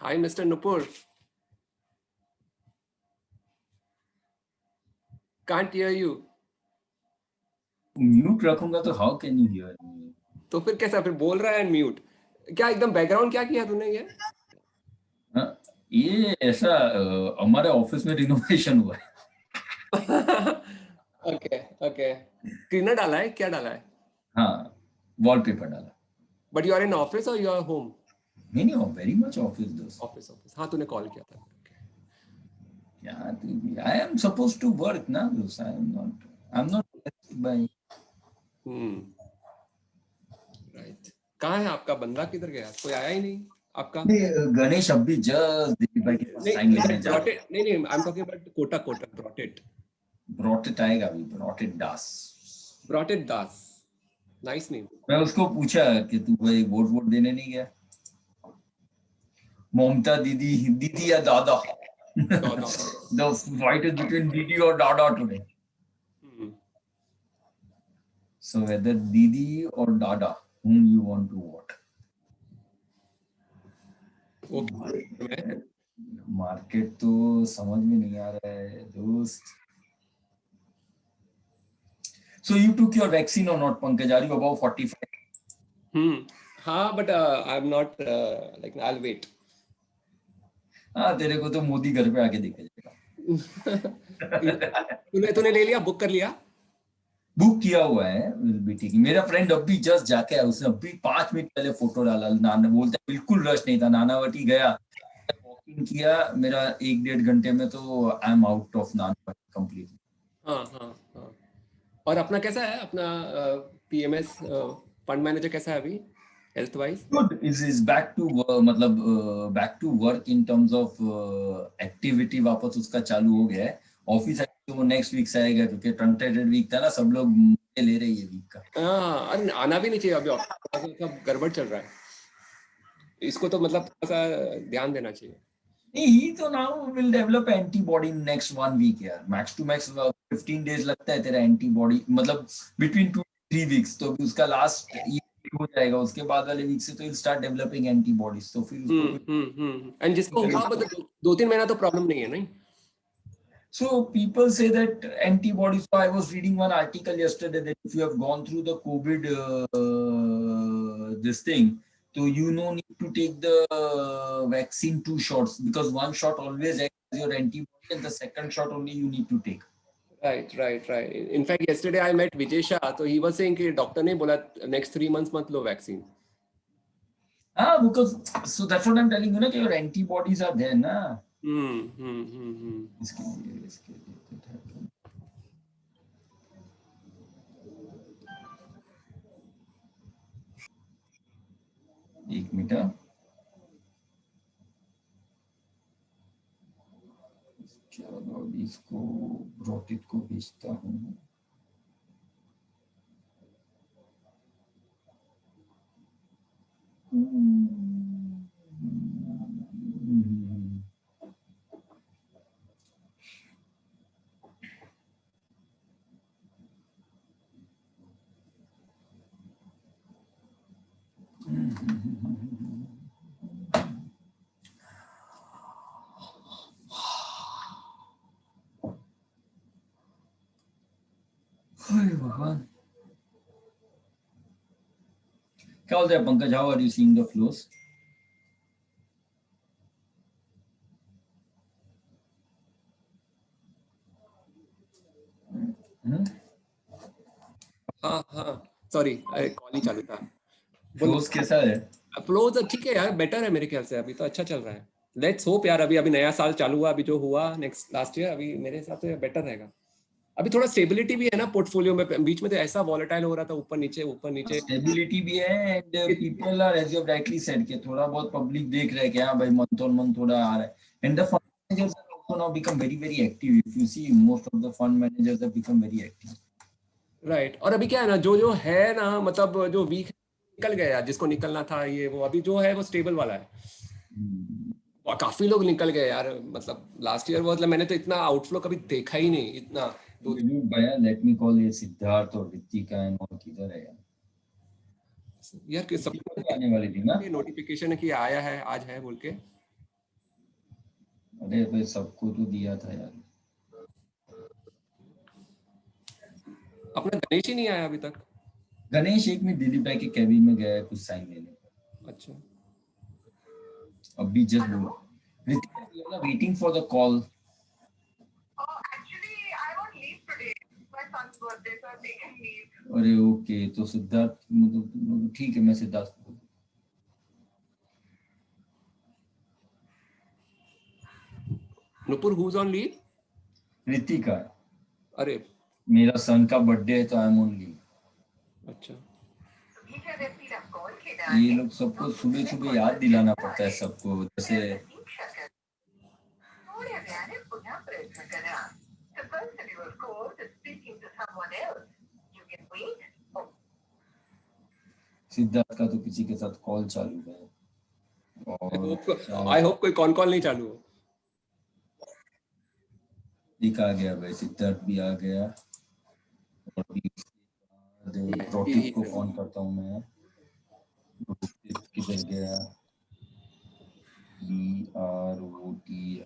Hi, Mr. Nupur. Can't hear you. Mute रखूंगा तो how can you hear me? तो फिर कैसा, फिर बोल रहा है म्यूट? क्या एकदम बैकग्राउंड क्या किया तूने ये? ये ऐसा हमारे ऑफिस में रिनोवेशन हुआ है। Okay okay. क्लीनर डाला है, क्या डाला है? हाँ, वॉलपेपर डाला। But you are in office और यू आर होम? नहीं, वेरी मच ऑफिस दोस्त। ऑफिस ऑफिस, हाँ तूने कॉल किया था। I am supposed to work ना दोस्त, I'm not by राइट। कहाँ है आपका बंदा, किधर गया? कोई आया ही नहीं आपका? गणेश अभी जस्ट दिलीप भाई के पास साइन लेने जा रहा है। नहीं, I am talking about Kotak ब्रॉटेट आएगा अभी, ब्रॉटेट दास। Nice name. मैं उसको पूछा कि तू भाई वोट देने नहीं गया? ममता दीदी या दादा? The fight is between Didi or Dada today. So whether Didi or Dada, whom you want to vote? Okay. Market तो समझ में नहीं आ रहा है दोस्त। So you took your vaccine or not, Pankaj? Are you above 45? हाँ, but I'm not like I'll wait. हाँ, तेरे को तो मोदी घर पे आके देखेगा। तूने ले लिया, बुक कर लिया? बुक किया हुआ है, बेटी की। मेरा फ्रेंड अभी जस्ट जाके आया, उसने अभी 5 मिनट पहले फोटो डाला। नाना बोलता है बिल्कुल रश नहीं था, नानावटी गया, वॉकिंग किया, मेरा 1-1.5 घंटे में तो I am out of Nanavati completely. हाँ। और अपना कैसा है, अपना पीएमएस फंड मैनेजर कैसा है अभी health wise? Good. Is back to मतलब back to work in terms of activity वापस उसका चालू हो गया है। ऑफिस तो वो नेक्स्ट वीक से आएगा, क्योंकि ट्रंकेटेड वीक था ना, सब लोग ले रहे हैं वीक का। अरे आना भी नहीं चाहिए अभी, सब गड़बड़ चल रहा है, इसको तो मतलब थोड़ा सा ध्यान देना चाहिए। ही तो now will develop antibody next 1 week यार, मैक्स टू मैक्स 15 डेज लगता है तेरा एंटीबॉडी, मतलब बिटवीन 2-3 वीक्स। तो अभी उसका लास्ट हो जाएगा, उसके बाद वाले वीक से तो विल स्टार्ट डेवलपिंग एंटीबॉडीज। तो फिर उसको एंड जिसको हुआ मतलब 2-3 महीना तो प्रॉब्लम नहीं है, नहीं? So people say that antibodies. So I was reading one article yesterday that if you have gone through the COVID this thing, so you no need to take the vaccine 2 shots, because 1 shot always acts as your antibody, and the second shot only you need to take. Right. In fact, yesterday I met Vijay Shah, so he was saying कि doctor ने बोला next 3 months मत लो vaccine. Because so that's what I'm telling you ना, कि your antibodies are there ना। इसके लिए एक मिनट, इसको ब्रॉटेट को भेजता हूँ। भगवान, क्या बोलते हैं Pankaj? How are you seeing the flows? हाँ सॉरी, कॉल ही चालू था। फ्लोस कैसा है? फ्लोज ठीक है यार, बेटर है मेरे ख्याल से, अभी तो अच्छा चल रहा है। लेट्स होप यार, अभी नया साल चालू हुआ, अभी जो हुआ लास्ट ईयर, अभी मेरे हिसाब से बेटर रहेगा। अभी थोड़ा स्टेबिलिटी भी है ना पोर्टफोलियो में, बीच में तो ऐसा वॉलेटाइल हो रहा था, ऊपर नीचे। स्टेबिलिटी भी है, and people are, as you rightly said, कि थोड़ा बहुत पब्लिक देख रहा है कि हाँ भाई मंथ ऑन मंथ थोड़ा आ रहा है, and the fund managers are also now become very active. If you see, most of the fund managers have become very active. Right. और अभी क्या है ना, जो है ना, मतलब जो वीक निकल गया, जिसको निकलना था ये वो, अभी जो है वो स्टेबल वाला है। और काफी लोग निकल गए यार, मतलब लास्ट ईयर, मतलब मैंने तो इतना आउटफ्लो कभी देखा ही नहीं इतना। भैया लेट मी कॉल ये सिद्धार्थ और ऋतिका एंड और किधर है यार कि सब आने वाली थी ना नोटिफिकेशन है कि आया है, आज है बोल के। अरे भाई सबको तो दिया था यार। अपना गणेश ही नहीं आया अभी तक। गणेश एक में दिलीप भाई के कैबिन में गया है कुछ साइन लेने। अच्छा अभी जस्ट बोल Ritika we are waiting for the call. अरे ओके तो सिद्धार्थ मतलब ठीक है मैं सिद्धार्थ को Nupur who's on leave? Ritika अरे मेरा सन का बर्थडे है तो आई एम ऑन लीव। अच्छा ये लोग सबको सुबह सुबह याद दिलाना पड़ता है सबको जैसे सिद्धार्थ का तो किसी के साथ कॉल चालू है और आई होप कोई कॉल नहीं चालू हो। एक आ गया भाई सिद्धार्थ भी आ गया और भी प्रोटिक को फोन करता हूँ मैं। किधर गया BROTIT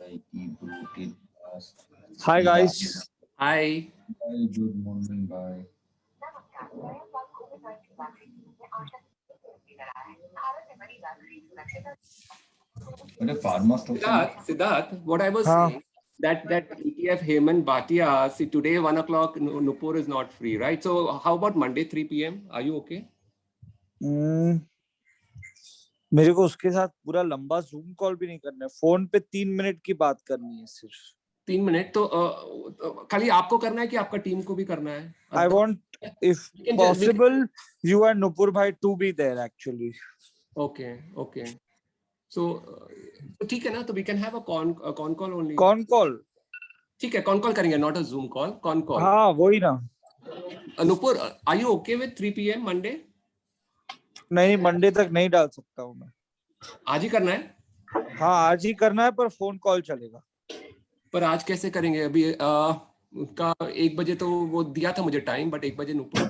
Hi guys. Hi. Good morning bye। अरे pharma stock Siddharth, what I was saying that ETF Hemant Bhatia, see today 1 o'clock Nupur is not free, right? So how about Monday 3 p.m? Are you okay? मेरे को उसके साथ पूरा लंबा zoom call भी नहीं करना है, फोन पे 3 मिनट की बात करनी है सिर्फ। 3 मिनट तो खाली आपको करना है कि आपका टीम को भी करना है? I want if possible you and Nupur bhai to be there actually. Okay. So ठीक है ना, तो we can have a con call only. Con call? ठीक है, con call करेंगे, not a Zoom call, con call. हाँ वही ना। Nupur, are you okay with 3 p.m. Monday? नहीं मंडे तक नहीं डाल सकता हूँ मैं। आज ही करना है? हाँ आज ही करना है पर फोन कॉल चलेगा। पर आज कैसे करेंगे? अभी उनका 1 बजे तो वो दिया था मुझे टाइम, बट 1 बजे नुपुर।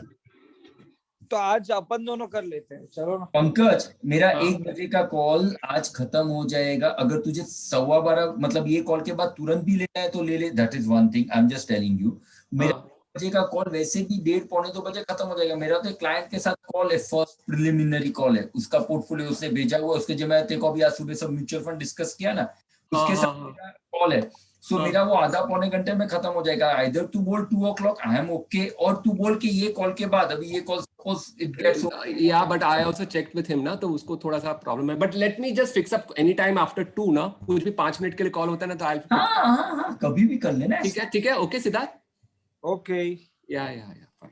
तो आज अपन दोनों कर लेते हैं, चलो ना। पंकज मेरा 1 बजे का कॉल आज खत्म हो जाएगा, अगर तुझे 12:15 मतलब ये कॉल के बाद तुरंत भी लेना है तो ले ले, that is one thing I am just telling you. मेरा 1 बजे का कॉल वैसे भी 1:30 पौने 2 बजे खत्म हो जाएगा। मेरा तो एक क्लाइंट के साथ कॉल है, फर्स्ट प्रिलिमिनरी कॉल है, उसका पोर्टफोलियो उसने भेजा हुआ, उसके जो मैं तेरे को अभी आज सुबह सब म्यूचुअल फंड डिस्कस किया ना उसके साथ मेरा कॉल है। सो मेरा वो आधा पौने घंटे में खत्म हो जाएगा। आइदर तू बोल 2 o'clock आई एम ओके, और तू बोल के ये कॉल के बाद अभी ये कॉल सपोज इट गेट्स या but I also checked with him ना, तो उसको थोड़ा सा प्रॉब्लम है, but let me just fix up any time after 2 ना, कुछ भी 5 मिनट के लिए कॉल होता है ना तो आई हाँ कभी भी कर लेना। ठीक है ओके सिद्धार्थ। ओके या फाइन।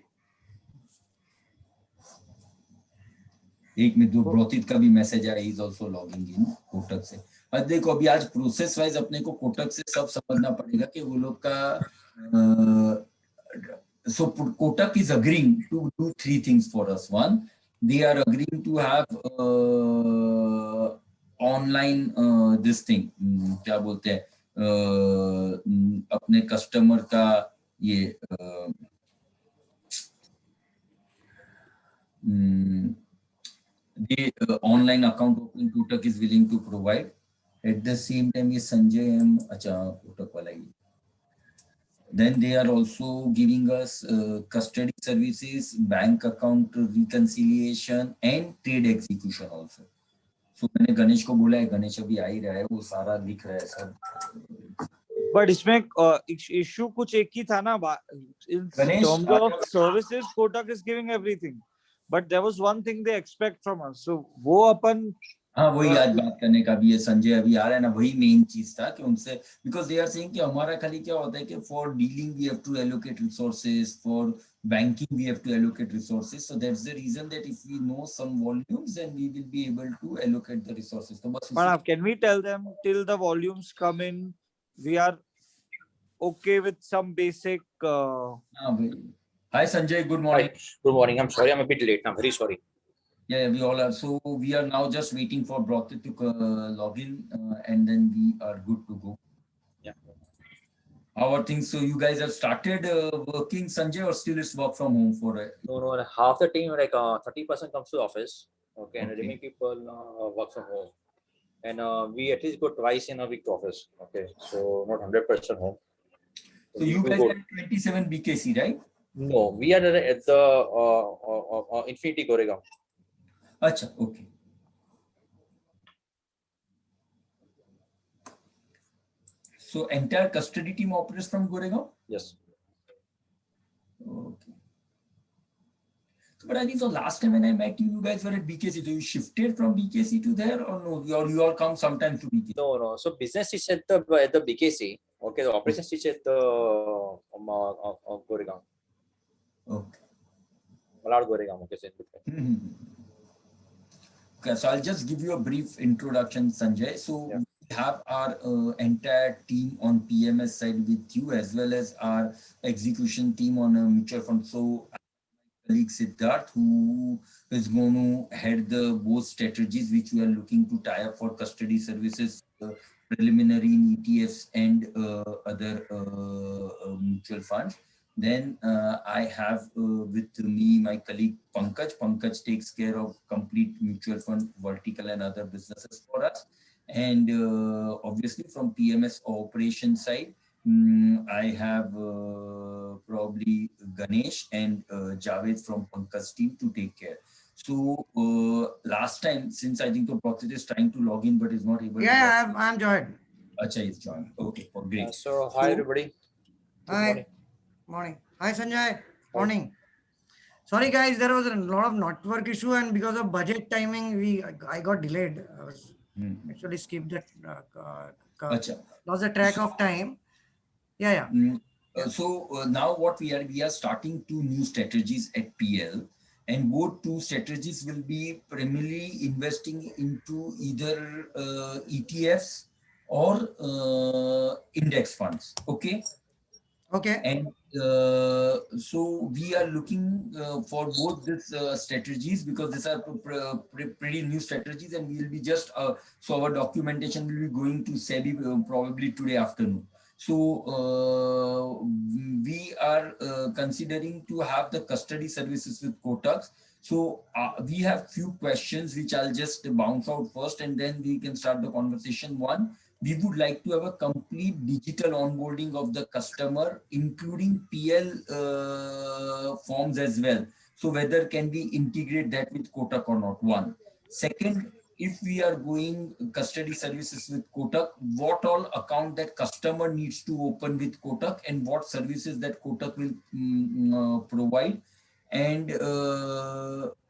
एक में दो ब्रोतित का भी मैसेज आया, he is also logging in Kotak से। और देखो अभी आज प्रोसेस वाइज अपने को कोटक से सब समझना पड़ेगा कि वो लोग का so Kotak is agreeing to do 3 things for us. One, they are agreeing to have online this thing क्या बोलते हैं अपने कस्टमर का ये the online account opening Kotak is willing to provide. At the same time, ये Sanjay M अच्छा कोटक वाला ही। Then they are also giving us custody services, bank account reconciliation and trade execution also. So मैंने गणेश को बोला है, गणेश अभी आ ही रहा है, वो सारा लिख रहा है सब। बट इसमें इशू कुछ एक ही था ना, in terms of services Kotak is giving everything, but there was one thing they expect from us, so वो अपन हाँ वही आज बात करने का भी है। संजय अभी आ रहा है ना, वही मेन चीज था कि उनसे बिकॉज दे आर सेइंग कि हमारा खाली क्या होता है कि for dealing we have to allocate resources, for banking we have to allocate resources, so that's the reason that if we know some volumes then we will be able to allocate the resources. तो बस Pranav, can we tell them till the volumes come in we are okay with some basic Hi Sanjay, good morning. Hi, good morning. I'm sorry I'm a bit late. I'm very sorry. Yeah, we all are. So we are now just waiting for Brothit to log in and then we are good to go. Yeah. How are things? So you guys have started working, Sanjay, or still it's work from home for it? No, half the team, like 30% comes to the office. Okay, and the remaining people work from home. and we at least go twice in a week to office. Okay, so not 100% home. So you guys are at 27 BKC, right? No, we are at the Infinity Goregaon. Acha, okay. So entire custody team operates from Goregaon? Yes. Okay. So, but I think so last time when I met you, you guys were at BKC. So you shifted from BKC to there or no? You all come sometimes to BKC? No. So business is at the BKC. Okay, the operations is at the Goregaon. Okay. Malad Goregaon. Okay, Okay, so I'll just give you a brief introduction, Sanjay. So Yeah. we have our entire team on PMS side with you, as well as our execution team on a mutual fund. So colleague Siddharth, who is going to head the both strategies which we are looking to tie up for custody services, preliminary in ETFs and other mutual funds. Then I have with me my colleague Pankaj. Pankaj takes care of complete mutual fund vertical and other businesses for us. And obviously from PMS operation side, I have probably Ganesh and Javed from Pankaj team to take care. So last time, since I think the process is trying to log in but is not able to. Yeah, I'm joined. Acha is joined. Okay, great. So hi everybody. Good Hi. morning. Morning. Hi, Sanjay. Morning. Sorry, guys, there was a lot of network issue, and because of budget timing, I got delayed. I was actually skipped that. Lost the track of time. Yeah. So now what we are starting 2 new strategies at PL, and both 2 strategies will be primarily investing into either ETFs or index funds. Okay. And so we are looking for both these strategies because these are pretty new strategies, and we will be just so our documentation will be going to SEBI probably today afternoon. So we are considering to have the custody services with Kotak. So we have few questions which I'll just bounce out first, and then we can start the conversation. One, we would like to have a complete digital onboarding of the customer, including PL forms as well. So whether can we integrate that with Kotak or not? One. Second, if we are going custody services with Kotak, what all account that customer needs to open with Kotak, and what services that Kotak will provide, and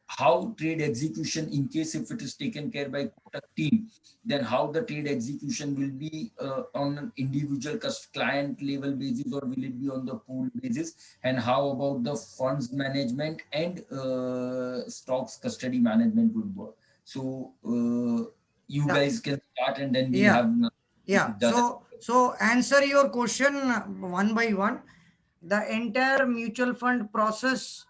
how trade execution, in case if it is taken care by Kotak team, then how the trade execution will be on an individual client level basis, or will it be on the pool basis, and how about the funds management and stocks custody management would work. So you guys can start, and then we have. So answer your question one by one. The entire mutual fund process.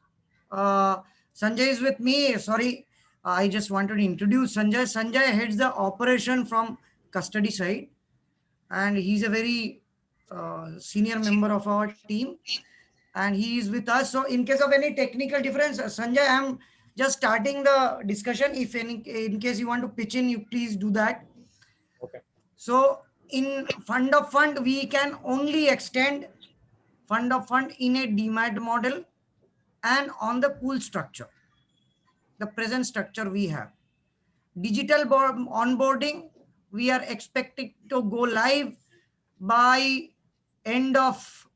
Sanjay is with me. Sorry, I just wanted to introduce Sanjay. Sanjay heads the operation from custody side, and he's a very senior member of our team, and he is with us. So in case of any technical difference, Sanjay, I'm just starting the discussion. If in case you want to pitch in, you please do that. Okay. So in fund of fund, we can only extend fund of fund in a demat model and on the pool structure, the present structure we have. Digital onboarding, we are expecting to go live by end of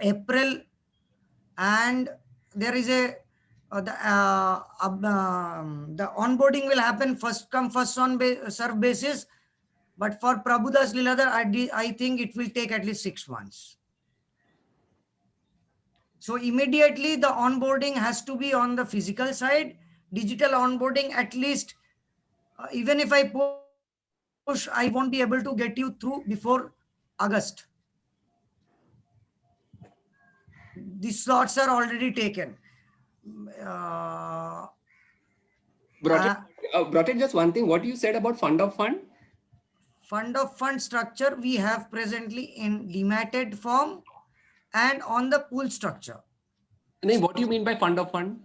April, and there is a the onboarding will happen first come first serve basis, but for Prabhudas Liladhar, I think it will take at least 6 months. So immediately the onboarding has to be on the physical side. Digital onboarding, at least even if I push, I won't be able to get you through before August. The slots are already taken. Brought in just one thing. What you said about fund of fund? Fund of fund structure we have presently in dematted form and on the pool structure. No, what do you mean by fund of fund?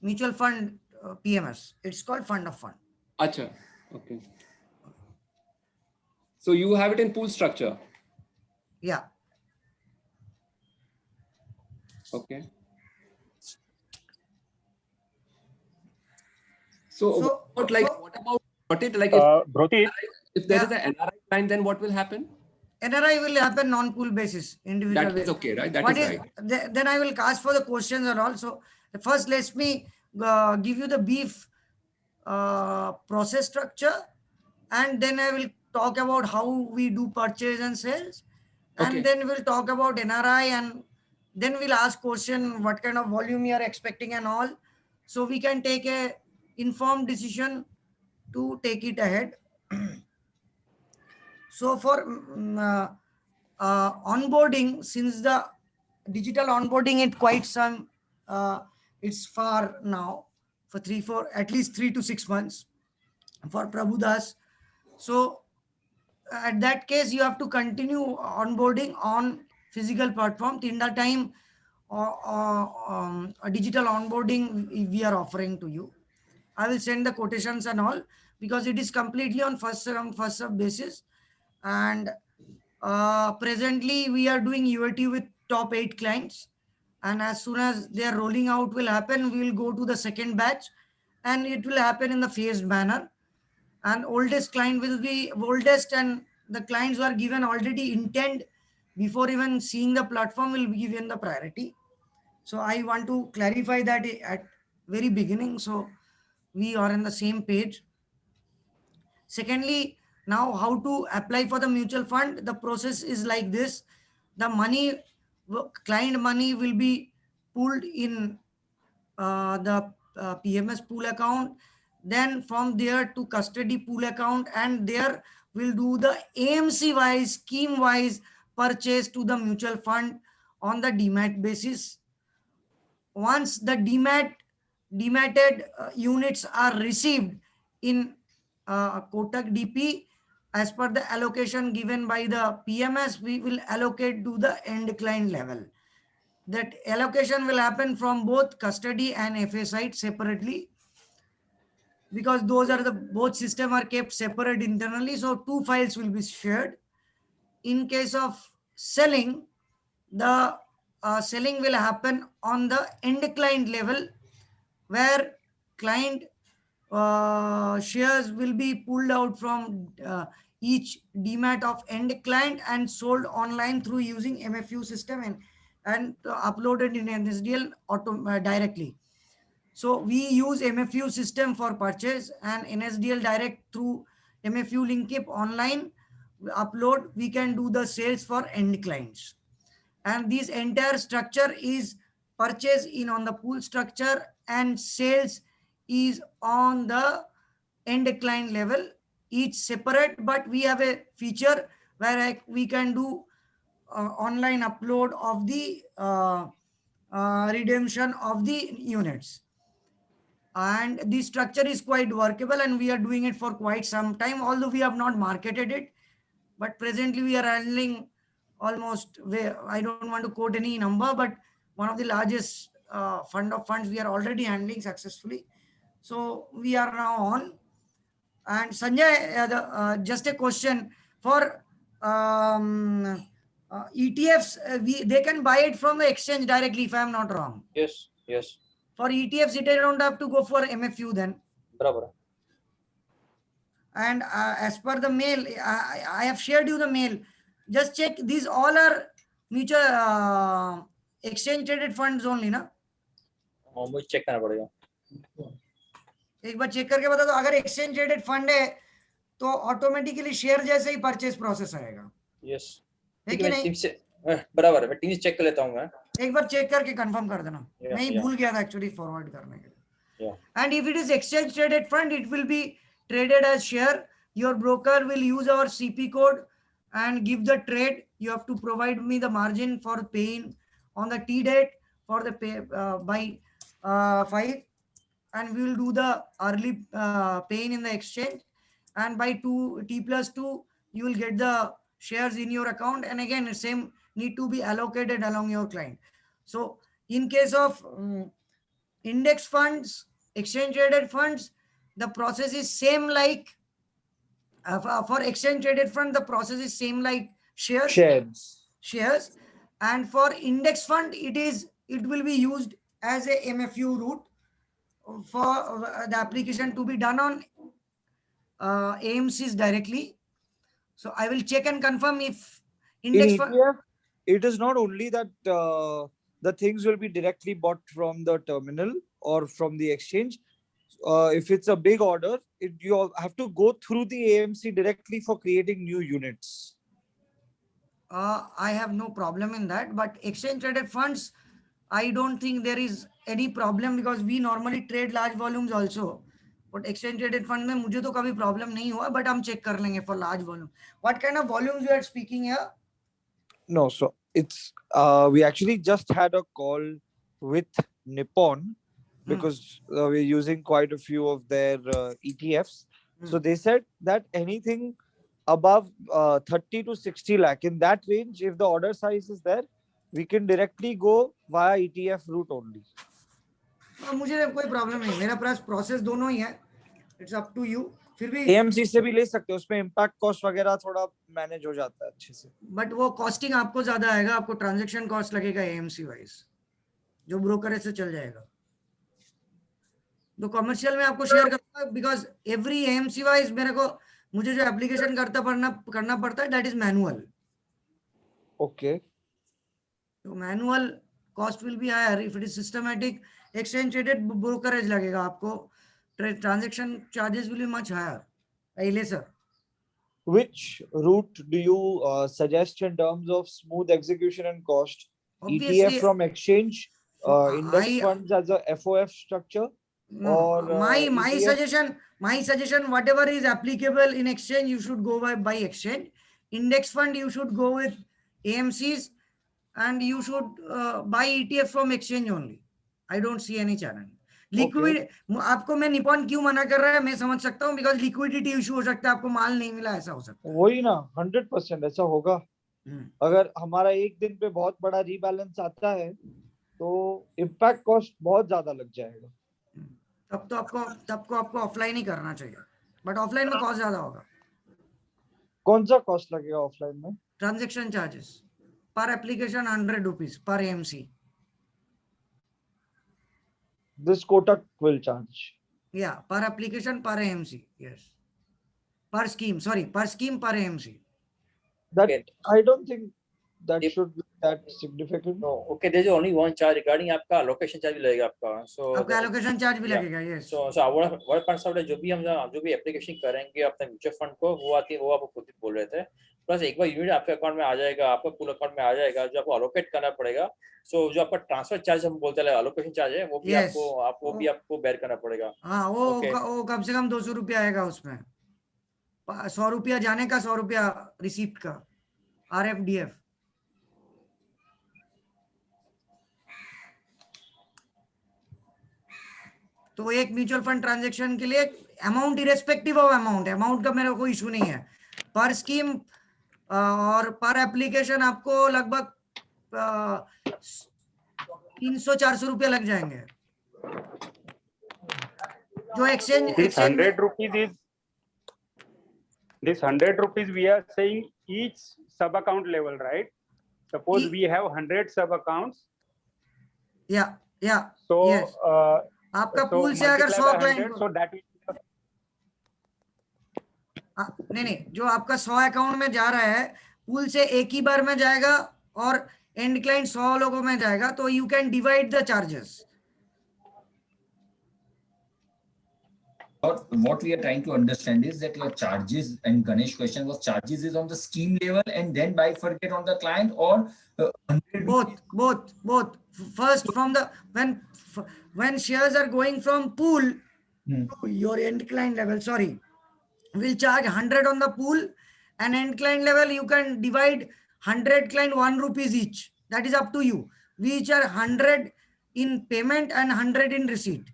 Mutual fund PMS. It's called fund of fund. Acha. Okay. So you have it in pool structure. Yeah. Okay. So So- what about it? Like Brotit, if there Yeah. is an NRI client, then what will happen? NRI will happen non-pool basis, individual That is basis. okay, right? That What is is right. then I will ask for the questions and also. First, let me give you the brief process structure, and then I will talk about how we do purchase and sales, and Okay. then we'll talk about NRI, and then we'll ask question what kind of volume you are expecting and all, so we can take a informed decision to take it ahead. So for onboarding, since the digital onboarding it quite some, it's far now for at least 3 to 6 months for Prabhudas. So at that case, you have to continue onboarding on physical platform till the time a digital onboarding we are offering to you. I will send the quotations and all, because it is completely on first serve basis. And presently we are doing UAT with top 8 clients, and as soon as their rolling out will happen, we will go to the second batch, and it will happen in the phased manner. And oldest client will be oldest, and the clients who are given already intent before even seeing the platform will be given the priority. So I want to clarify that at very beginning, so we are on the same page. Secondly, now how to apply for the mutual fund? The process is like this: the money, client money will be pooled in the PMS pool account, then from there to custody pool account, and there will do the AMC wise, scheme wise purchase to the mutual fund on the demat basis. Once the dematted units are received in Kotak DP, as per the allocation given by the PMS, we will allocate to the end client level. That allocation will happen from both custody and FA side separately, because those are the both system are kept separate internally, so two files will be shared. In case of selling, the selling will happen on the end client level, where client shares will be pulled out from each demat of end client and sold online through using MFU system, and uploaded in NSDL directly. So we use MFU system for purchase, and NSDL direct through MFU Linkip online upload, we can do the sales for end clients. And this entire structure is purchase in on the pool structure, and sales is on the end client level, each separate. But we have a feature where we can do online upload of the redemption of the units. And the structure is quite workable, and we are doing it for quite some time, although we have not marketed it. But presently we are handling almost, I don't want to quote any number, but one of the largest fund of funds we are already handling successfully. So we are now on. And Sanjay, just a question for ETFs. They can buy it from the exchange directly, if I am not wrong. Yes, yes. For ETFs, they don't have to go for MFU then. Barabar. And as per the mail, I have shared you the mail. Just check, these all are mutual exchange traded funds only, ना? मुझे check करना पड़ेगा. एक बार check करके बता दो. अगर एक्सचेंज ट्रेडेड फंड है तो ऑटोमेटिकली शेयर जैसे ही परचेस प्रोसेस आएगा. Yes. है कि नहीं? बराबर है. मैं टीम से चेक कर लेता हूँ मैं. एक बार चेक करके कंफर्म कर देना. Yeah, मैं ही yeah. भूल गया था एक्चुअली फॉरवर्ड करने के लिए. Yeah. And if it is exchange traded fund, it will be traded as share. Your broker will use our CP code and give the trade. You have to provide me the margin for paying on the T date for the pay by 5, and we will do the early paying in the exchange. And by 2 T+2, you will get the shares in your account. And again, the same need to be allocated along your client. So in case of index funds, exchange traded funds, the process is same like for exchange traded fund, the process is same like shares, and for index fund it will be used as a MFU route for the application to be done on AMCs directly. So I will check and confirm if In index fund. ETF, it is not only that the things will be directly bought from the terminal or from the exchange. If it's a big order, you have to go through the AMC directly for creating new units. I have no problem in that, but exchange traded funds, I don't think there is any problem because we normally trade large volumes also. But exchange traded fund में मुझे तो कभी problem नहीं हुआ, but हम check कर लेंगे for large volume. What kind of volumes you are speaking here? No, so it's we actually just had a call with Nippon because we're using quite a few of their ETFs. So they said that anything above 30 to 60 lakh, in that range, if the order size is there, we can directly go via ETF route only. मुझे कोई problem नहीं, मेरा पास process दोनों ही है, it's up to you. फिर भी AMC से भी ले सकते हो, उसमें इम्पैक्ट कॉस्ट वगैरह थोड़ा मैनेज हो जाता है अच्छे से. बट वो कॉस्टिंग आपको ज्यादा आएगा, आपको ट्रांजैक्शन कॉस्ट लगेगा AMC वाइज, जो ब्रोकर से चल जाएगा. तो कमर्शियल में आपको शेयर करना, बिकॉज एवरी AMC वाइज मुझे जो एप्लीकेशन करना पड़ता है दैट इज मैनुअल. ओके. तो manual cost will be higher. If it is systematic exchange traded brokerage लगेगा आपको, transaction charges will be much higher, lesser. Which route do you suggest in terms of smooth execution and cost? Obviously, ETF from exchange, index funds as a FOF structure, no, or my suggestion, whatever is applicable in exchange, you should go by exchange. Index fund, you should go with AMCs, and you should buy ETF from exchange only. I don't see any challenge. Liquid आपको मैं Nippon क्यों मना कर रहा है मैं समझ सकता हूँ, बिकॉज लिक्विडिटी इशू हो सकता है, आपको माल नहीं मिला, ऐसा हो सकता है. वही ना, 100% ऐसा होगा. अगर हमारा एक दिन पे बहुत बड़ा रीबैलेंस आता है तो इम्पैक्ट कॉस्ट बहुत ज्यादा लग जाएगा. तब तो आपको ऑफलाइन ही करना चाहिए, बट ऑफलाइन में कॉस्ट ज्यादा होगा. कौन सा कॉस्ट लगेगा ऑफलाइन में? ट्रांजेक्शन चार्जेस पर application 100 rupees per AMC. This Kotak will charge. Yeah, per application per AMC. Yes. Per scheme, per AMC. That I don't think that should be that significant. No. Okay, there's only one charge regarding आपका allocation charge भी लगेगा आपका. So आपका allocation charge भी लगेगा. Yes. So our part of जो भी application करेंगे अपने म्यूचुअल फंड को, वो आपको खुद ही बोल रहे थे. प्लस एक बार यूनिट आपके अकाउंट में आ जाएगा, आपका पूल अकाउंट में आ जाएगा, जो आपको अलोकेट करना पड़ेगा. सो जो आपका ट्रांसफर चार्ज हम बोलते हैं अलोकेशन चार्ज है, वो भी आपको बेयर करना पड़ेगा. हाँ, वो कम से कम 200 रुपया आएगा उसमें. 100 रुपया जाने का, 100 रुपया रिसीप्ट का, RFDF. तो एक म्यूचुअल फंड ट्रांजैक्शन के लिए अमाउंट इरेस्पेक्टिव ऑफ अमाउंट का मेरा कोई इशू नहीं है. पर स्कीम और पर एप्लीकेशन आपको लगभग 300-400 रुपया लग जाएंगे. जो exchange 100 rupees is this 100 rupees we are saying each sub account level, right? Suppose we have 100 sub accounts. Yeah. So yes. आपका पूल से अगर 100 क्लाइंट, so that नहीं, जो आपका 100 अकाउंट में जा रहा है, पूल से एक ही बार में जाएगा और एंड क्लाइंट 100 लोगों में जाएगा, तो you can divide the charges. What we are trying to understand is that your charges, and Ganesh question was charges is on the scheme level and then bifurcate on the client, or both. First, from the when shares are going from pool to your end client level, we'll charge 100 on the pool, and end client level you can divide 100 client 1 rupees each. That is up to you. We charge 100 in payment and 100 in receipt.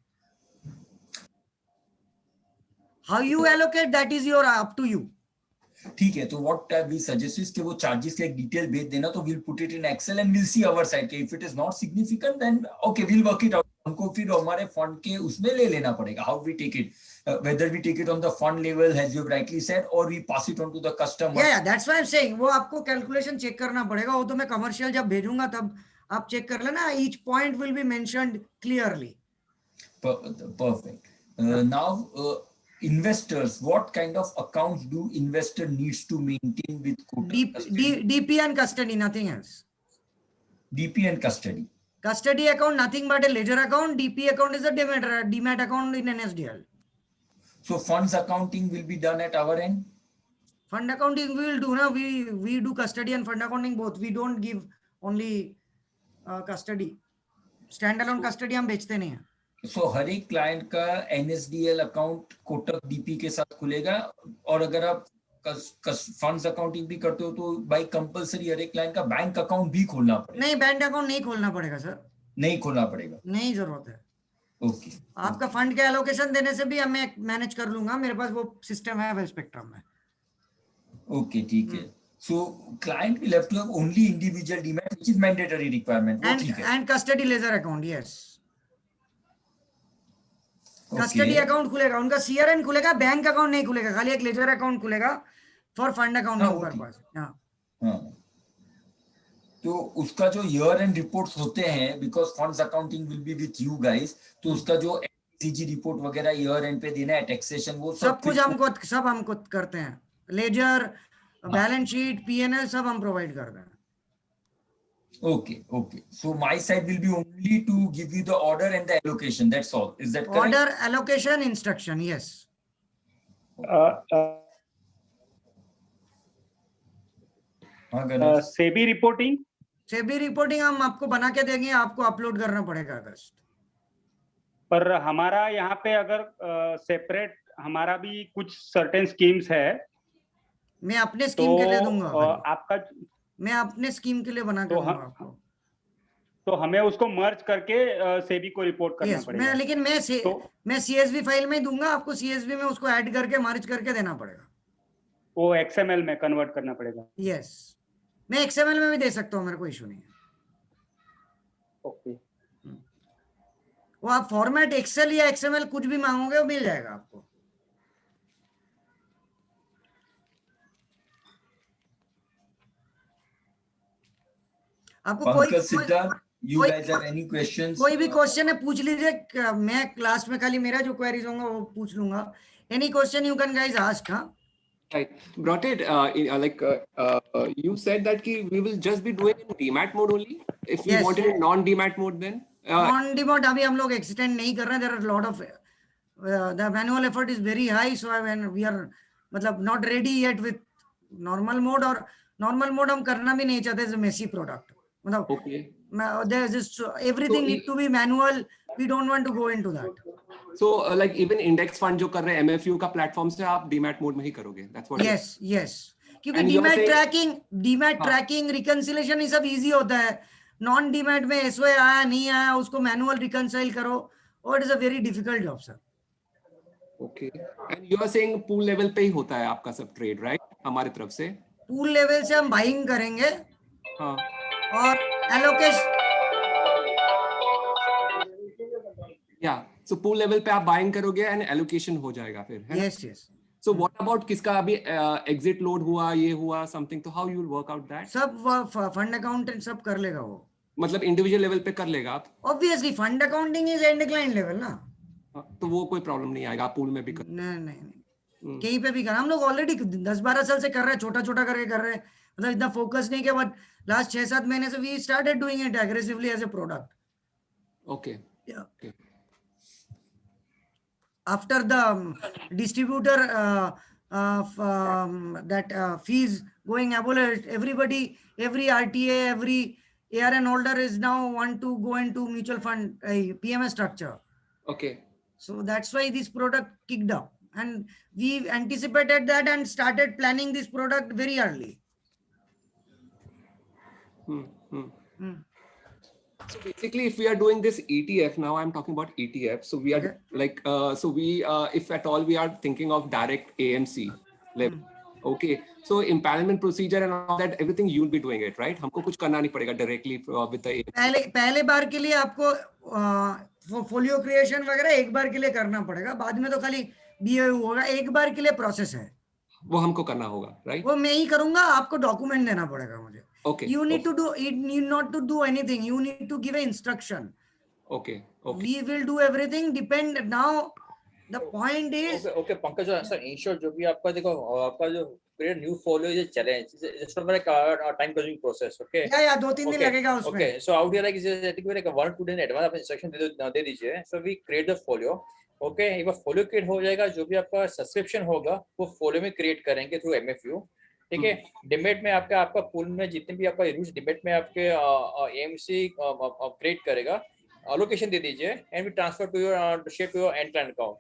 How you allocate, that is your up to you. ठीक है, तो what we suggest is कि वो charges का एक detail भेज देना, तो we'll put it in Excel and we'll see our side. If it is not significant, then okay, we'll work it out हमको फिर हमारे फंड के उसमें ले लेना पड़ेगा. How we take it, whether we take it on the fund level, as you rightly said, or we pass it on to the customer. Yeah, that's why I'm saying वो आपको कैलकुलेशन चेक करना पड़ेगा. वो तो मैं commercial जब भेजूंगा तब आप चेक कर लेना. Each point will be mentioned clearly. Perfect. Now, investors, what kind of accounts do investor needs to maintain with Kotak? DP and custody, nothing else. DP and custody. Custody account, nothing but a ledger account. DP account is a demat account in NSDL. So funds accounting will be done at our end? Fund accounting we will do now. We do custody and fund accounting both. We don't give only custody. Standalone custody हम बेचते नहीं हैं. So हर एक client का NSDL account Kotak DP के साथ खुलेगा, और अगर आप फंड्स अकाउंटिंग भी करते हो तो बाय कंपलसरी हर एक क्लाइंट का बैंक अकाउंट भी खोलना पड़ेगा? नहीं, बैंक अकाउंट नहीं खोलना पड़ेगा सर. नहीं खोलना पड़ेगा, नहीं जरूरत है. ओके. आपका फंड के एलोकेशन देने से भी मैं मैनेज कर लूंगा. मेरे पास वो सिस्टम है वेल स्पेक्ट्रम में. ओके, ठीक है. So client will have to have only individual demat, which is mandatory requirement. And custody ledger account, yes. Custody Okay. Account खुलेगा, उनका CRN खुलेगा, बैंक अकाउंट नहीं खुलेगा, खाली एक लेजर अकाउंट खुलेगा फॉर फंड अकाउंटिंग पर्पस. हाँ. तो उसका जो ईयर एंड रिपोर्ट्स होते हैं, because funds accounting will be with you guys, तो उसका जो सीजी रिपोर्ट वगैरह ईयर एंड पे देना है, टैक्सेशन, वो सब कुछ हमको करते हैं. लेजर, बैलेंस शीट, P&L सब हम प्रोवाइड करते हैं. Okay. So my side will be only to give you the order and the allocation. That's all. Is that correct? Order, allocation, instruction. Yes. SEBI reporting. SEBI reporting हम आपको बना के देंगे, आपको अपलोड करना पड़ेगा अगस्त. पर हमारा यहाँ पे अगर सेपरेट हमारा भी कुछ सर्टेन स्कीम्स है, मैं अपने स्कीम के लिए दूंगा. आपका मैं अपने स्कीम के लिए बना के दूंगा आपको. तो हमें उसको मर्ज करके सेबी को रिपोर्ट करना पड़ेगा. लेकिन मैं CSV फाइल में ही दूंगा आपको. CSV में उसको ऐड करके मर्ज करके देना पड़ेगा. वो XML में कन्वर्ट करना पड़ेगा. यस, मैं XML में भी दे सकता हूँ, मेरे को इशू नहीं है. ओके. वो आप फॉर्मेट एक्सेल या XML कुछ भी मांगोगे वो मिल जाएगा आपको. आपको you guys have any questions? कोई भी क्वेश्चन है पूछ लीजिए. मैं क्लास में खाली मेरा जो क्वेरीज होंगे वो पूछ लूंगा. Any question you can guys ask, huh? Right. Brought it, you said that we will just be doing in demat mode only. If we want it in non-demat mode, then non-demat अभी हम लोग extend नहीं कर रहे हैं. There are a lot of the manual effort is very high, so when we are मतलब not ready yet with normal mode, और normal mode हम करना भी नहीं चाहते. It's a messy product. मतलब okay. There's just everything need to be manual. We don't want to go into that. So like even index fund जो कर रहे हैं MFU का प्लेटफॉर्म से आप demat mode में ही करोगे. That's what. Yes. क्योंकि demat tracking reconciliation ये सब easy होता है. non demat में SOA आया नहीं आया उसको manual reconcile करो. Oh, it is a very difficult job, sir. Okay. And you are saying pool level पे ही होता है आपका सब trade, right? हमारी तरफ से. Pool level से हम buying करेंगे. हाँ. और allocation. Yeah. So pool level पे आप buying करोगे and allocation हो जाएगा फिर. Yes. So what about किसका अभी exit load हुआ, ये हुआ something, तो how you will work out that? सब fund accountant सब कर लेगा वो. मतलब individual level पे कर लेगा आप? Obviously fund accounting is end client level ना. तो वो कोई प्रॉब्लम नहीं आएगा, आप पूल में भी कर. नहीं. कहीं पे भी कर. हम लोग ऑलरेडी 10-12 साल से कर रहे हैं, छोटा करके कर रहे हैं. मतलब इतना फोकस नहीं किया, बट लास्ट 6-7 महीने से we started doing it aggressively as a product. Okay. After the distributor that fees going abolished, everybody, every RTA, every ARN holder is now want to go into mutual fund PMS structure. Okay. So that's why this product kicked up, and we anticipated that and started planning this product very early. So basically, if we are doing this ETF, now I'm talking about ETF. So we are like, if at all we are thinking of direct AMC level. Okay. So empanelment procedure and all that, everything you'll be doing it, right? हमको कुछ करना नहीं पड़ेगा directly with the AMC. पहले बार के लिए आपको folio creation वगैरह एक बार के लिए करना पड़ेगा, बाद में तो खाली BAU होगा, एक बार के लिए प्रोसेस है, वो हमको करना होगा, राइट? वो मैं ही करूंगा, आपको डॉक्यूमेंट देना पड़ेगा मुझे. Okay, You need to do, you need not to do anything, you need to give a instruction. Okay, okay. We will do everything, depend. Now the point is, okay Pankaj sir, in short जो भी आपका देखो, आपका जो create new follow is challenge, it's not like time consuming process. Okay, या 2-3 दिन लगेगा उसमें. Okay, so out here like like 1-2 दिन एडवांस आप इंस्ट्रक्शन दे दीजिए. So we create the follow. Okay, एक बार फॉलो क्रिएट हो जाएगा, जो भी आपका सब्सक्रिप्शन होगा वो फॉलो में क्रिएट करेंगे थ्रू MFU. ठीक है, डिमेट में आपका पूल में जितने भी आपका यूज डिमेट में आपके AMC क्रिएट करेगा, allocation दे दीजिए, and we transfer to your share to your end client account.